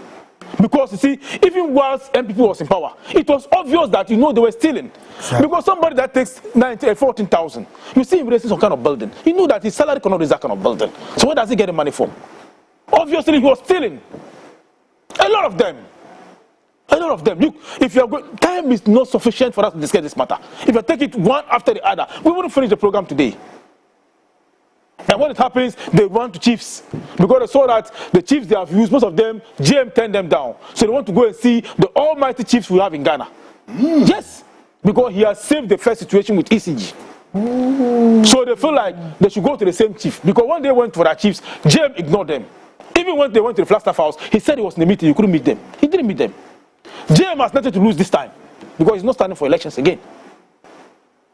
Speaker 5: Because you see, even whilst MPP was in power, it was obvious that they were stealing. Because somebody that takes 14,000, you see him raising some kind of building, you know that his salary cannot raise that kind of building. So where does he get the money from? Obviously, he was stealing. A lot of them. Look, if you are going, time is not sufficient for us to discuss this matter. If you take it one after the other, we wouldn't finish the program today. And when it happens, they run to chiefs. Because they saw that the chiefs they have used, most of them, GM turned them down. So they want to go and see the almighty chiefs we have in Ghana. Yes, because he has saved the first situation with ECG. So they feel like they should go to the same chief. Because when they went for that chiefs, GM ignored them. Even when they went to the Flagstaff House, he said he was in a meeting, he couldn't meet them. He didn't meet them. GM has nothing to lose this time, because he's not standing for elections again.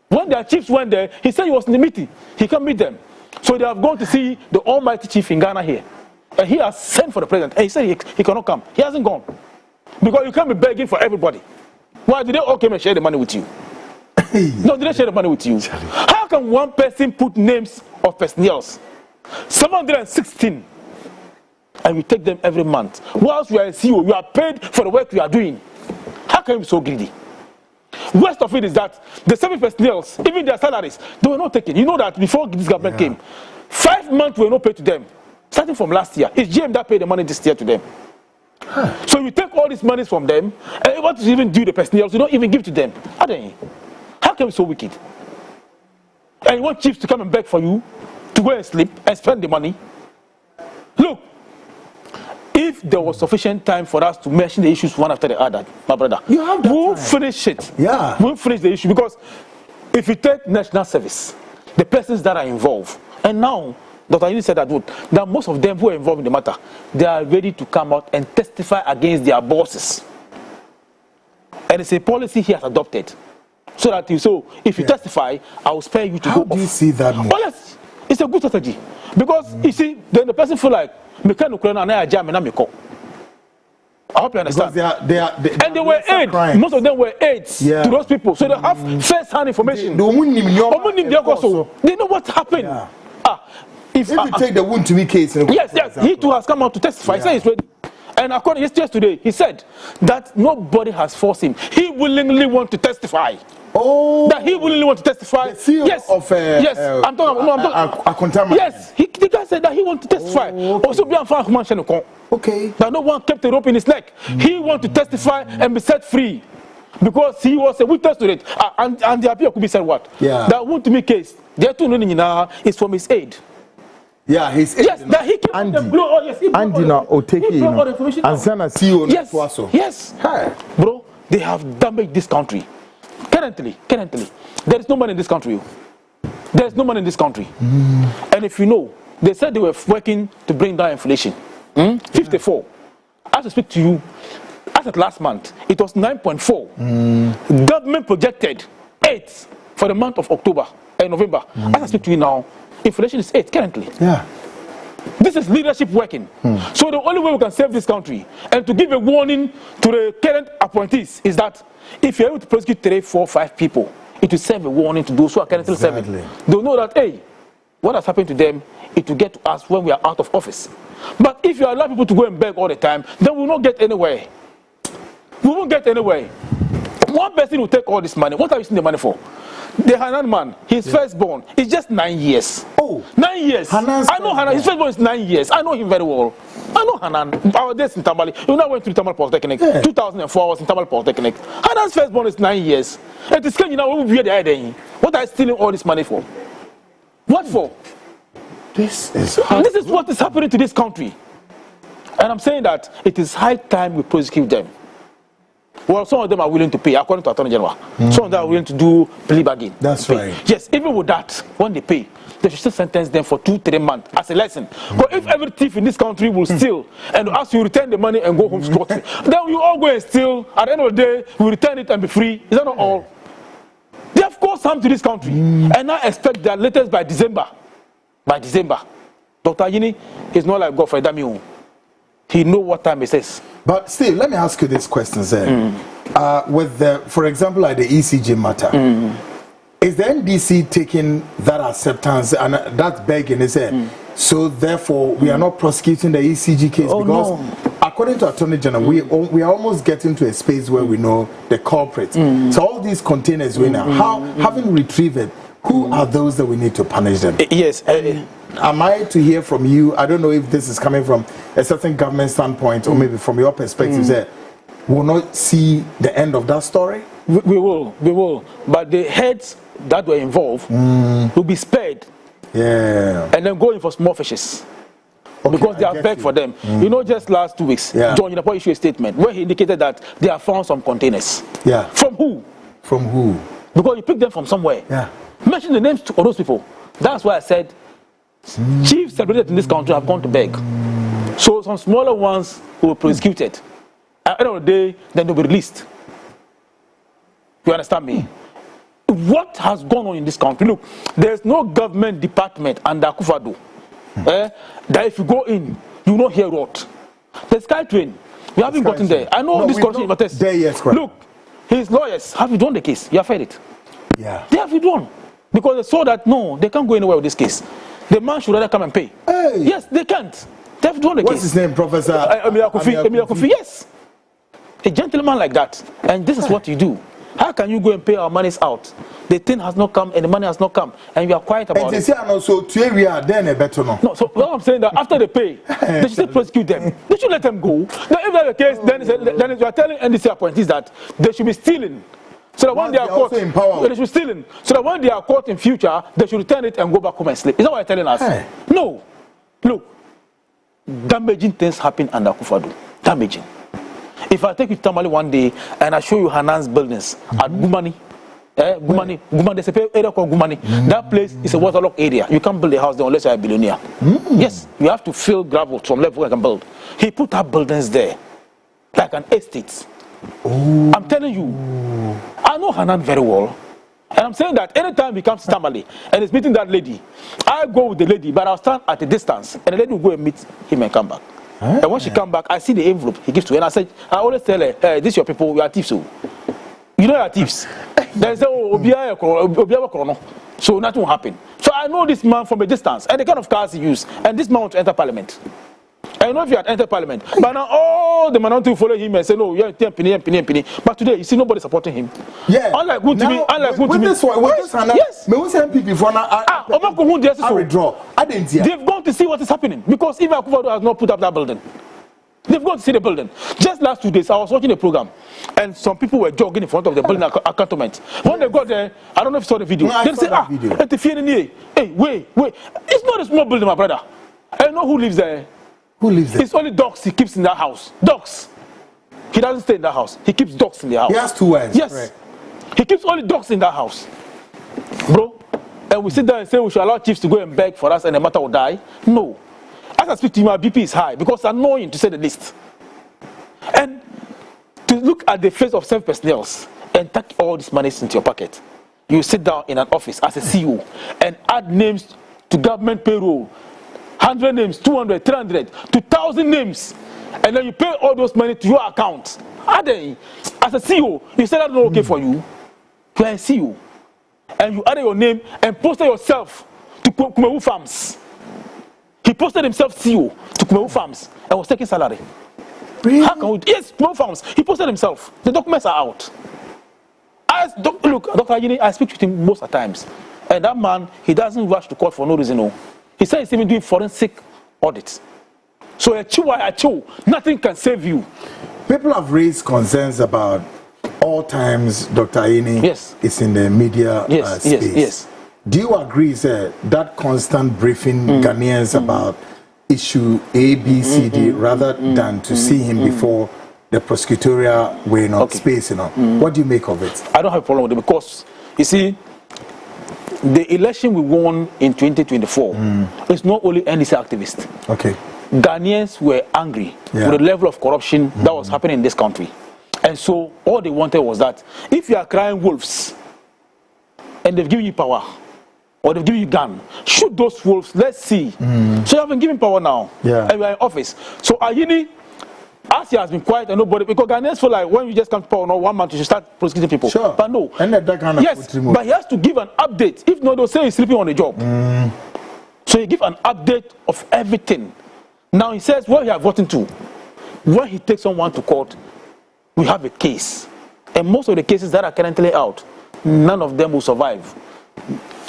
Speaker 5: When their chiefs went there, he said he was in the meeting, he can't meet them. So they have gone to see the almighty chief in Ghana here. And he has sent for the president, and he said he cannot come. He hasn't gone. Because you can't be begging for everybody. Why did they all come and share the money with you? No, did they share the money with you? How can one person put names of personnel? 716. And we take them every month. Whilst we are a CEO, we are paid for the work we are doing. How can we be so greedy? Worst of it is that the service personnel, even their salaries, they were not taken. You know that before this government came, 5 months were not paid to them. Starting from last year, it's GM that paid the money this year to them. So you take all these monies from them, and what to even do the personnel, you don't even give to them. How can we be so wicked? And you want chiefs to come and beg for you to go and sleep and spend the money? Look, if there was sufficient time for us to mention the issues one after the other, my brother, we'll finish it. We'll finish the issue, because if you take national service, the persons that are involved, and now Dr. Ayini said that most of them who are involved in the matter, they are ready to come out and testify against their bosses. And it's a policy he has adopted. So that if you testify, I will spare you to
Speaker 2: How
Speaker 5: go
Speaker 2: do you
Speaker 5: off.
Speaker 2: see that move?
Speaker 5: Well, it's a good strategy. Because, you see, then the person feel like, I hope you understand.
Speaker 2: Because
Speaker 5: they were aids. Most of them were aids to those people. So they have first-hand information. They know what happened.
Speaker 2: Yeah.
Speaker 5: If
Speaker 2: you take the wound to me case.
Speaker 5: Yes, he too has come out to testify. He said he's ready. And according yesterday, he said that nobody has forced him. He willingly wants to testify.
Speaker 2: Oh,
Speaker 5: that he willingly wants to testify.
Speaker 2: Yes,
Speaker 5: I'm talking. Yes, the guy said that he wants to testify. Also,
Speaker 2: okay.
Speaker 5: That no one kept a rope in his neck. He wants to testify and be set free because he was a witness to it. And the appeal could be said what?
Speaker 2: Yeah.
Speaker 5: That wound to me case. There too is from his aid.
Speaker 2: Yeah, his
Speaker 5: yes, that he came
Speaker 2: Andy.
Speaker 5: Them blow. Oh, yes, he
Speaker 2: Andy now Oteki.
Speaker 5: All the information.
Speaker 2: And Sana CEO.
Speaker 5: Yes. Hey. Bro, they have damaged this country. Currently, there is no money in this country. There is no money in this country. And if you know, they said they were working to bring down inflation. 54. As I speak to you, as of last month, it was 9.4. Government projected 8 for the month of October and November. As I speak to you now, inflation is 8 currently.
Speaker 2: Yeah.
Speaker 5: This is leadership working. So the only way we can save this country and to give a warning to the current appointees is that if you're able to prosecute 3, 4, 5 people, it will serve a warning to those who are currently serving. They'll know that, hey, what has happened to them, it will get to us when we are out of office. But if you allow people to go and beg all the time, then we will not get anywhere. We won't get anywhere. One person will take all this money. What are you using the money for? The Hanan man, his firstborn, is just 9 years.
Speaker 2: Oh,
Speaker 5: 9 years. I know Hanan. His firstborn is 9 years. I know him very well. I know Hanan. Our days in Tamale. You know, I went to Tamale Polytechnic. 2004, I was in Tamale Polytechnic. Hanan's firstborn is 9 years. And it's you know, we are there. What are you stealing all this money for? What for?
Speaker 2: This is
Speaker 5: what is happening to this country. And I'm saying that it is high time we prosecute them. Well, some of them are willing to pay, according to Attorney General. Some of them are willing to do plea bargain.
Speaker 2: That's right.
Speaker 5: Yes, even with that, when they pay, they should still sentence them for 2-3 months as a lesson. But if every thief in this country will steal and ask you to return the money and go home scot-free, then you all go and steal. At the end of the day, we return it and be free. Is that not all? They have caused harm to this country, and now expect their latest by December. By December, Dr. Yini is not like Godfrey Damiu. He knows what time it is.
Speaker 2: But still, let me ask you this question, sir. With the, for example, like the ECG matter, is the NDC taking that acceptance and that's begging, is it? So therefore, we are not prosecuting the ECG case because, according to Attorney General, we are almost getting to a space where we know the culprit. So all these containers we now, having retrieved it, who are those that we need to punish them?
Speaker 5: Yes.
Speaker 2: Am I to hear from you? I don't know if this is coming from a certain government standpoint or maybe from your perspective that we'll not see the end of that story?
Speaker 5: We will. But the heads that were involved will be spared.
Speaker 2: Yeah.
Speaker 5: And then going for small fishes. Because they are begged for them. You know, just last 2 weeks, John Yinapo issued a statement where he indicated that they have found some containers.
Speaker 2: Yeah.
Speaker 5: From who?
Speaker 2: From who?
Speaker 5: Because you picked them from somewhere.
Speaker 2: Yeah.
Speaker 5: Mention the names of those people. That's why I said chiefs celebrated in this country have gone to beg. So some smaller ones will be prosecuted. At the end of the day, then they'll be released. You understand me? What has gone on in this country? Look, there's no government department under Akufo-Addo that if you go in, you will not hear what. The Sky Train, we haven't gotten there. I know this country, but look, his lawyers have withdrawn the case. You have heard it.
Speaker 2: Yeah.
Speaker 5: They have withdrawn. Because they saw that, no, they can't go anywhere with this case. The man should rather come and pay.
Speaker 2: Hey.
Speaker 5: Yes, they can't. They have withdrawn the case.
Speaker 2: What's his name, Professor?
Speaker 5: Emir Kofi, yes. A gentleman like that. And this is what you do. How can you go and pay our monies out? The thing has not come and the money has not come. And you are quiet about it.
Speaker 2: So we are then a better no.
Speaker 5: No, so what I'm saying that after they pay, they should still prosecute them. They should let them go. Now, if that's the case, then you are telling NDC appointees that they should be stealing. So that when they are caught, they should stealing. So that when they are caught in future, they should return it and go back home and sleep. Is that what you're telling us?
Speaker 2: Hey.
Speaker 5: No. Look, damaging things happen under Akufo-Addo. Damaging. If I take you to Tamale one day and I show you Hanan's buildings at Gumani, Gumani, there's an area called Gumani. That place is a waterlogged area. You can't build a house there unless you're a billionaire. Yes, you have to fill gravel from level I can build. He put up buildings there, like an estate.
Speaker 2: Oh.
Speaker 5: I'm telling you. I know Hanan very well. And I'm saying that anytime he comes to Tamale and he's meeting that lady, I go with the lady, but I'll stand at a distance and the lady will go and meet him and come back. And when she come back, I see the envelope he gives to her. And I always tell her, hey, this is your people, we are thieves. So. You know you are thieves. They say, oh, Obiya, so nothing will happen. So I know this man from a distance and the kind of cars he used. And this man wants to enter parliament. I know if you had entered parliament, but now all the minority will follow him and say, no, you're penny. But today, you see nobody supporting him.
Speaker 2: Yeah.
Speaker 5: Unlike good to me,
Speaker 2: This one, yes. Me MP before now. I withdraw. I didn't see.
Speaker 5: They've gone to see what is happening because even Akufo-Addo has not put up that building. They've gone to see the building. Just last 2 days, I was watching a program, and some people were jogging in front of the building cantonment. When they got there, I don't know if you saw the video. They say, hey, wait. It's not a small building, my brother. I know who lives there.
Speaker 2: Who lives there?
Speaker 5: It's only dogs he keeps in that house. Dogs. He doesn't stay in that house. He keeps dogs in the house.
Speaker 2: He has 2 wives.
Speaker 5: Yes.
Speaker 2: Right.
Speaker 5: He keeps only dogs in that house. Bro. And we sit there and say we should allow chiefs to go and beg for us and the matter will die. No. As I speak to you, my BP is high because it's annoying to say the least. And to look at the face of self-personnel and tuck all this money into your pocket. You sit down in an office as a CEO and add names to government payroll. 100 names, 200, 300, 2,000 names, and then you pay all those money to your account. As a CEO, you said that's not okay for you. You are a CEO, and you added your name and posted yourself to Kumewu Farms. He posted himself CEO to Kumewu Farms and was taking salary.
Speaker 2: Really?
Speaker 5: How can we? Yes, Kumewu Farms. He posted himself. The documents are out. Look, Dr. Ajini, I speak to him most of the times, and that man, he doesn't rush to court for no reason. No. He said he's even doing forensic audits. So nothing can save you.
Speaker 2: People have raised concerns about all times Dr. Aini is in the media space.
Speaker 5: Yes.
Speaker 2: Do you agree, sir, that constant briefing Ghanaians about issue A, B, C, D, rather than to see him before the prosecutorial space, What do you make of it?
Speaker 5: I don't have a problem with it because, you see, the election we won in 2024 is not only NDC activists.
Speaker 2: Okay.
Speaker 5: Ghanaians were angry with the level of corruption that was happening in this country. And so all they wanted was that if you are crying wolves and they've given you power or they've given you gun, shoot those wolves, let's see. So you have been given power now and we are in office. So Ayini, as he has been quiet and nobody, because Ghanaians feel like when you just come to power, 1 month you should start prosecuting people.
Speaker 2: Sure.
Speaker 5: But no.
Speaker 2: And that kind of
Speaker 5: but he has to give an update. If not, they'll say he's sleeping on the job. So he give an update of everything. Now he says what he has gotten to. When he takes someone to court, we have a case. And most of the cases that are currently out, none of them will survive.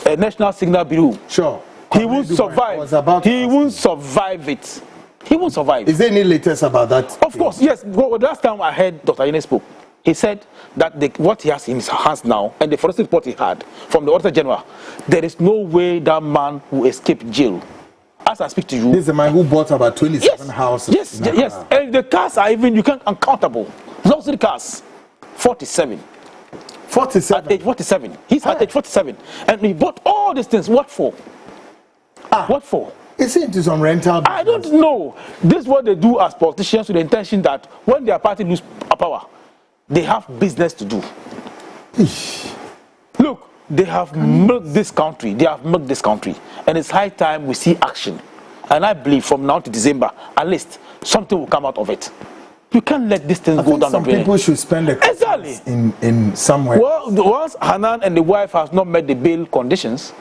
Speaker 5: A National Signal Bureau.
Speaker 2: Sure.
Speaker 5: He won't survive. He won't survive it. He won't survive.
Speaker 2: Is there any latest about that?
Speaker 5: Of course, yes. Well, last time I heard Dr. Ine spoke, he said that what he has in his hands now and the forensic report he had from the Auditor General, there is no way that man will escape jail. As I speak to you,
Speaker 2: this is the man who bought about 27 houses.
Speaker 5: Yes. And the cars are even, you can't uncountable. Luxury cars, 47.
Speaker 2: 47?
Speaker 5: At age 47. He's at age 47. And he bought all these things. What for? What for?
Speaker 2: Is it into some rental business?
Speaker 5: I don't know. This is what they do as politicians with the intention that when their party lose power, they have business to do. Look, they have milked this country. And it's high time we see action. And I believe from now to December, at least, something will come out of it. You can't let this thing go down the drain.
Speaker 2: Some people should spend the in somewhere.
Speaker 5: Well, once Hanan and the wife has not met the bail conditions,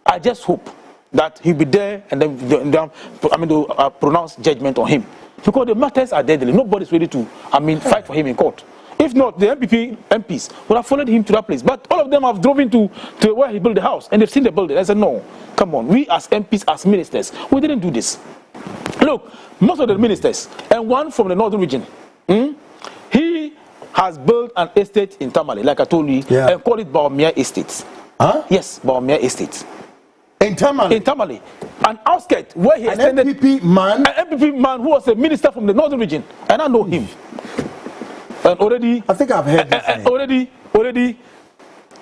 Speaker 5: I just hope that he'll be there and then they'll pronounce judgment on him. Because the matters are deadly. Nobody's ready to, fight for him in court. If not, the MPs would have followed him to that place. But all of them have driven to where he built the house and they've seen the building. I said, no, come on. We as MPs, as ministers, we didn't do this. Look, most of the ministers, and one from the northern region, he has built an estate in Tamale, like I told you, and called it Baumia Estate. Yes, Baumia Estate.
Speaker 2: In Tamale?
Speaker 5: In Tamale. An outskirt where he extended...
Speaker 2: An
Speaker 5: MPP man who was a minister from the northern region. And I know him. And already...
Speaker 2: I think I've heard this name.
Speaker 5: Already,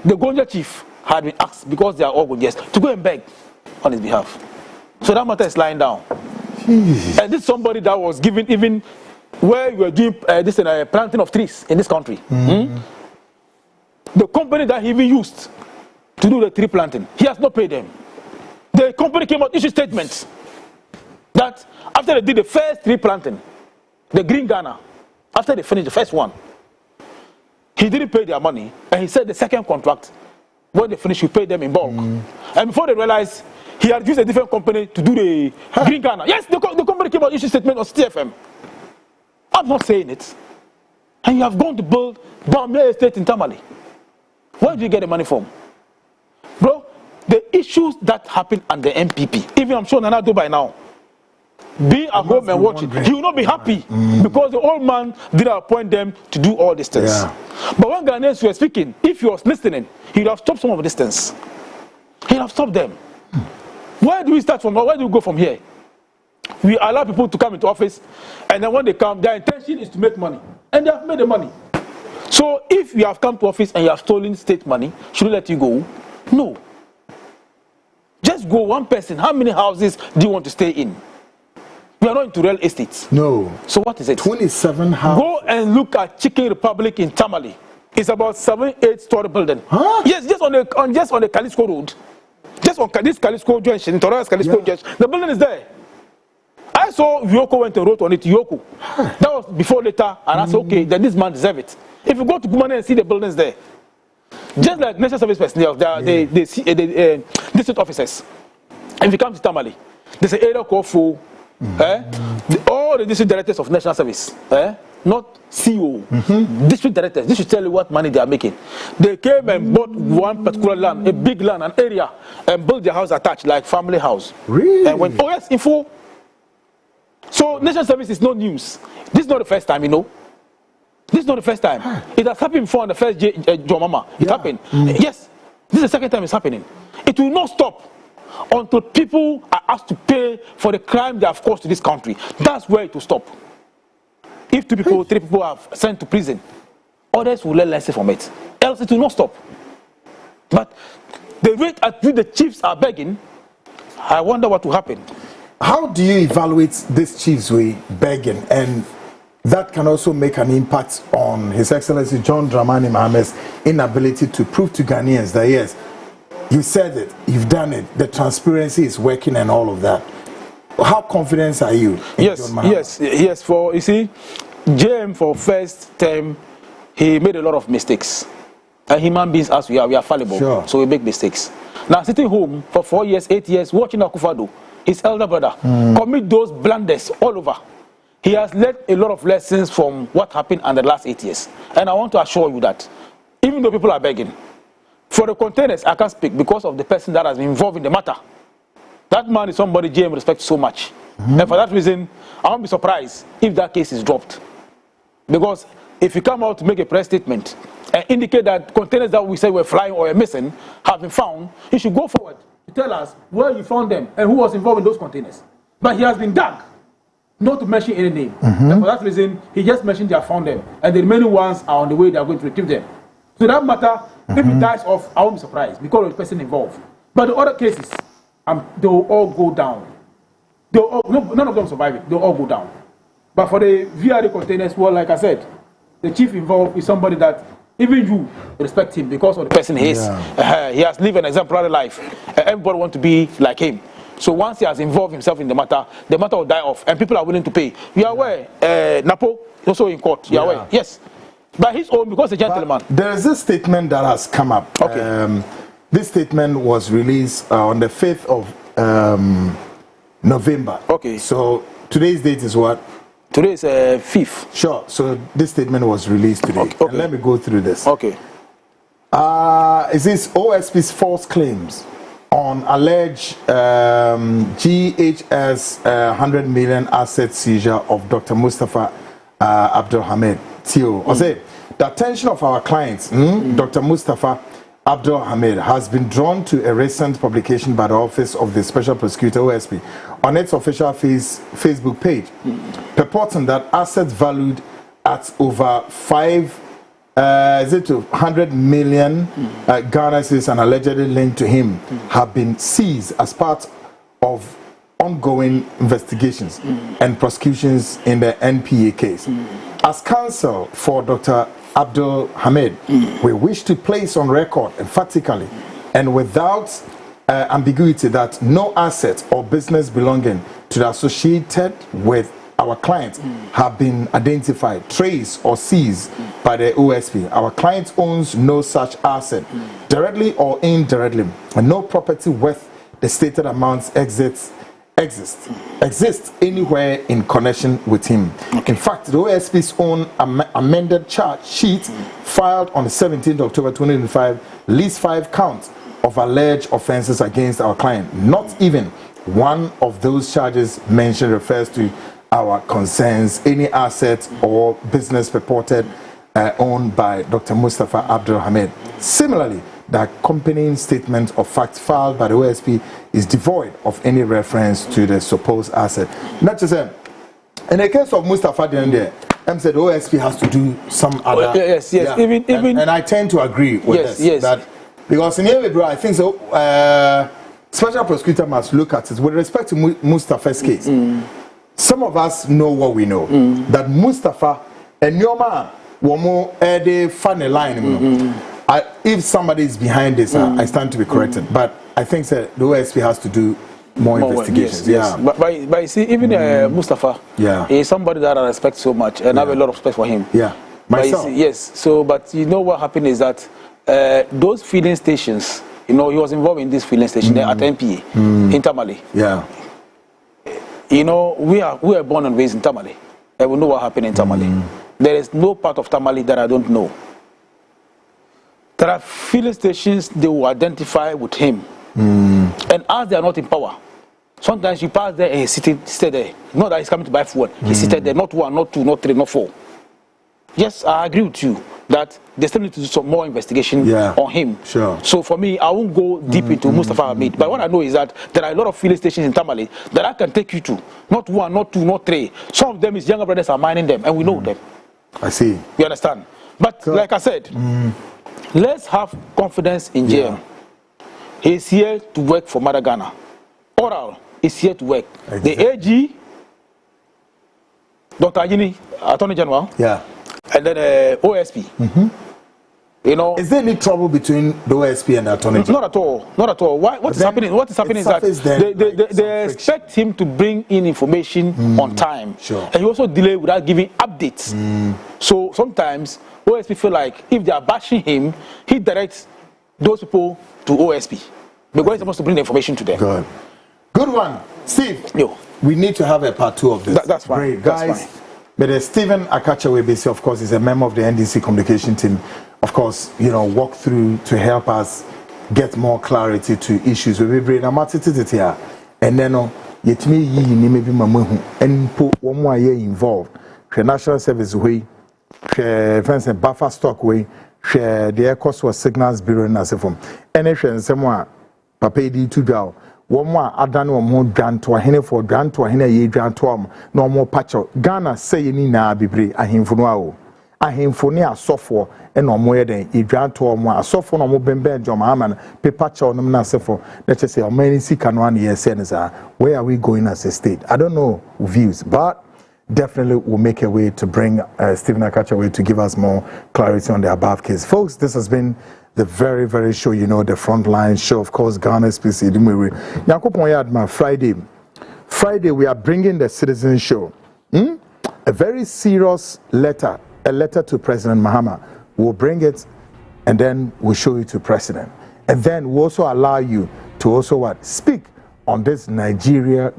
Speaker 5: the Gonja chief had been asked, because they are all Gonjas, to go and beg on his behalf. So that matter is lying down. And this is somebody that was given even where we were doing this planting of trees in this country. The company that he even used to do the tree planting, he has not paid them. The company came out, issued statements that after they did the first tree planting, the Green Ghana, after they finished the first one, he didn't pay their money, and he said the second contract, when they finished, he paid them in bulk. And before they realized, he had used a different company to do the Green Ghana. Yes, the company came out, issued statement on CTFM. I'm not saying it. And you have gone to build Balmere Estate in Tamale. Where do you get the money from? Bro, the issues that happen at the MPP, even I'm sure Nana do by now, be at home and watch it. He will not be happy because the old man did appoint them to do all these things. Yeah. But when Ghanaians were speaking, if he was listening, he would have stopped some of these things. He would have stopped them. Where do we start from? Where do we go from here? We allow people to come into office, and then when they come, their intention is to make money. And they have made the money. So if you have come to office and you have stolen state money, should we let you go? No. Just go, one person. How many houses do you want to stay in? We are not into real estate.
Speaker 2: No.
Speaker 5: So what is it?
Speaker 2: 27 houses.
Speaker 5: Go and look at Chicken Republic in Tamale. It's about 7-8-story building.
Speaker 2: Huh?
Speaker 5: Yes, just on the Kalisko Road. Just on this Kalisko Junction, Torres Kalisko Junction. The building is there. I saw Yoko went and wrote on it, Yoko. That was before later, and I said, okay, then this man deserves it. If you go to Kumane and see the buildings there, just like National Service personnel, the district officers, if you come to Tamale, there's an area called FO, all the district directors of National Service, not CEO, district directors, this should tell you what money they are making. They came and bought one particular land, a big land, an area, and built their house attached, like family house.
Speaker 2: Really?
Speaker 5: And when, oh yes, info. So National Service is no news. This is not the first time, you know. This is not the first time. It has happened before on the first Mahama. It happened. Yes, this is the second time it's happening. It will not stop until people are asked to pay for the crime they have caused to this country. That's where it will stop. If 2 people, 3 people are sent to prison, others will learn lesson from it. Else it will not stop. But the rate at which the chiefs are begging, I wonder what will happen.
Speaker 2: How do you evaluate this chief's way begging, and that can also make an impact on His Excellency John Dramani Mahama's inability to prove to Ghanaians that yes, you said it, you've done it, the transparency is working and all of that? How confident are you in
Speaker 5: Yes,
Speaker 2: John Mahama?
Speaker 5: yes. For you see, JM for first term, he made a lot of mistakes. And human beings, as we are fallible,
Speaker 2: sure.
Speaker 5: So we make mistakes. Now sitting home for 4 years, 8 years, watching Akufo-Addo, his elder brother, commit those blunders all over. He has learned a lot of lessons from what happened in the last 8 years. And I want to assure you that, even though people are begging, for the containers, I can't speak because of the person that has been involved in the matter. That man is somebody JM respects so much. And for that reason, I won't be surprised if that case is dropped. Because if you come out to make a press statement and indicate that containers that we said were flying or were missing have been found, you should go forward to tell us where you found them and who was involved in those containers. But he has been dug, not to mention any name. And for that reason, he just mentioned they have found them. And the remaining ones are on the way, they are going to retrieve them. So that matter, if it dies off, I won't be surprised because of the person involved. But the other cases, they will all go down. None of them survive it. They'll all go down. But for the VRA containers, well, like I said, the chief involved is somebody that even you respect him because of the person he is. He has lived an exemplary life. Everybody wants to be like him. So once he has involved himself in the matter will die off, and people are willing to pay. You are aware, Napo is also in court. You are aware? Yes. By his own, because the gentleman.
Speaker 2: But there is a statement that has come up.
Speaker 5: Okay.
Speaker 2: This statement was released on the 5th of November. Okay. So today's date is what?
Speaker 5: Today is 5th.
Speaker 2: Sure. So this statement was released today.
Speaker 5: Okay.
Speaker 2: And let me go through this.
Speaker 5: Okay.
Speaker 2: Is this OSP's false claims on alleged GHS 100 million asset seizure of Dr. Mustafa Abdul Hamid Tio? I say the attention of our clients, Dr. Mustafa Abdul Hamid, has been drawn to a recent publication by the Office of the Special Prosecutor OSP on its official Facebook page, purporting that assets valued at over 100 million Ghana cedis and allegedly linked to him have been seized as part of ongoing investigations and prosecutions in the NPA case. As counsel for Dr. Abdul Hamid, we wish to place on record emphatically and without ambiguity that no asset or business belonging to the associated with our client have been identified, traced, or seized by the OSP. Our client owns no such asset, directly or indirectly, and no property worth the stated amounts exists anywhere in connection with him. In fact, the OSP's own amended charge sheet filed on the 17th of October 2025 lists 5 counts of alleged offenses against our client. Not even one of those charges mentioned refers to our concerns, any asset or business purported owned by Dr. Mustafa Abdul Hamid. Similarly, the accompanying statement of fact filed by the OSP is devoid of any reference to the supposed asset. Not just in the case of Mustafa there, said OSP has to do some other.
Speaker 5: Yes. Yeah. Even
Speaker 2: and I tend to agree with this. That because in every bro, I think so. Special prosecutor must look at it with respect to Mustafa's case. Some of us know what we know, that Mustafa and your man were more the funny line. If somebody is behind this, I stand to be corrected. But I think that the OSP has to do more investigations.
Speaker 5: Yes. But you see, even Mustafa is somebody that I respect so much and I have a lot of respect for him.
Speaker 2: Yeah, myself.
Speaker 5: But you know what happened is that those filling stations, he was involved in this filling station at NPA in Tamale.
Speaker 2: Yeah.
Speaker 5: We are born and raised in Tamale. I will know what happened in Tamale. There is no part of Tamale that I don't know. There are filling stations they will identify with him. And as they are not in power, sometimes you pass there and he's stay there. Not that he's coming to buy food. He's seated there, not 1, not 2, not 3, not 4. Yes, I agree with you that they still need to do some more investigation on him.
Speaker 2: Sure.
Speaker 5: So for me, I won't go deep into Mustafa Hamid. But what I know is that there are a lot of filling stations in Tamale that I can take you to. Not 1, not 2, not 3. Some of them is younger brothers are mining them, and we know them.
Speaker 2: I see.
Speaker 5: You understand? But like I said, let's have confidence in JM. He's here to work for Mother Ghana. Oral is here to work. Exactly. The AG, Dr. Ajini, Attorney General.
Speaker 2: Yeah.
Speaker 5: And then OSP.
Speaker 2: Is there any trouble between the OSP and the Attorney General?
Speaker 5: Not at all. What is happening is that they expect him to bring in information on time.
Speaker 2: Sure.
Speaker 5: And he also delay without giving updates. So sometimes OSP feel like if they are bashing him, he directs those people to OSP because he's supposed to bring the information to them. Good
Speaker 2: one. Steve,
Speaker 5: Yo.
Speaker 2: We need to have a part 2 of this.
Speaker 5: That's fine.
Speaker 2: Great. Guys, but Stephen Akachawe, of course, is a member of the NDC communication team. Of course, walk through to help us get more clarity to issues. We will bring a and then yet me maybe mamu and put one more year involved. The national service way, fence and buffer stock way, the air cost was signals bureau and as a form. And someone papa di to go. One more Adan or more grant to a henny for grant to a henny ye grant to no more patcho. Ghana say ni na bibre a him for no. A him for near software and no more than a grant to more a software no more ben John Mahama papacho no nasefo. Let's just say many see can 1 year senator. Where are we going as a state? I don't know views, but definitely we'll make a way to bring Stephen Akachawe to give us more clarity on the above case. Folks, this has been the very, very show, the frontline show, of course, Ghana's PC. Friday, we are bringing the Citizen Show. A very serious letter, a letter to President Mahama. We'll bring it and then we'll show it to President. And then we'll also allow you to also speak on this Nigerian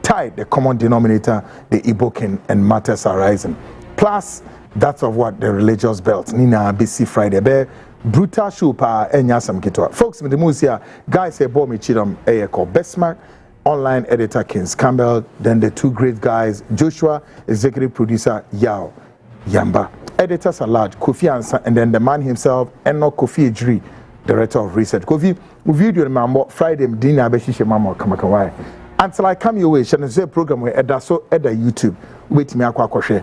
Speaker 2: tide, the common denominator, the Igbo king and matters arising. Plus, that's of what the religious belt. Nina BC Friday. Be brutal show pa enya sam kitwa. Folks, with the musia guys say bo me chidom called Bestmark, online editor Kings Campbell, then the 2 great guys, Joshua, executive producer Yao Yamba. Editors at large, Kofi Ansa, and then the man himself, Eno Kofi Ejiri, director of research. Kofi, we video remember Friday dinner beshishe mama kamakawai. Until I come your way, shall say program where Edda YouTube. Wait me akwa kwahwe.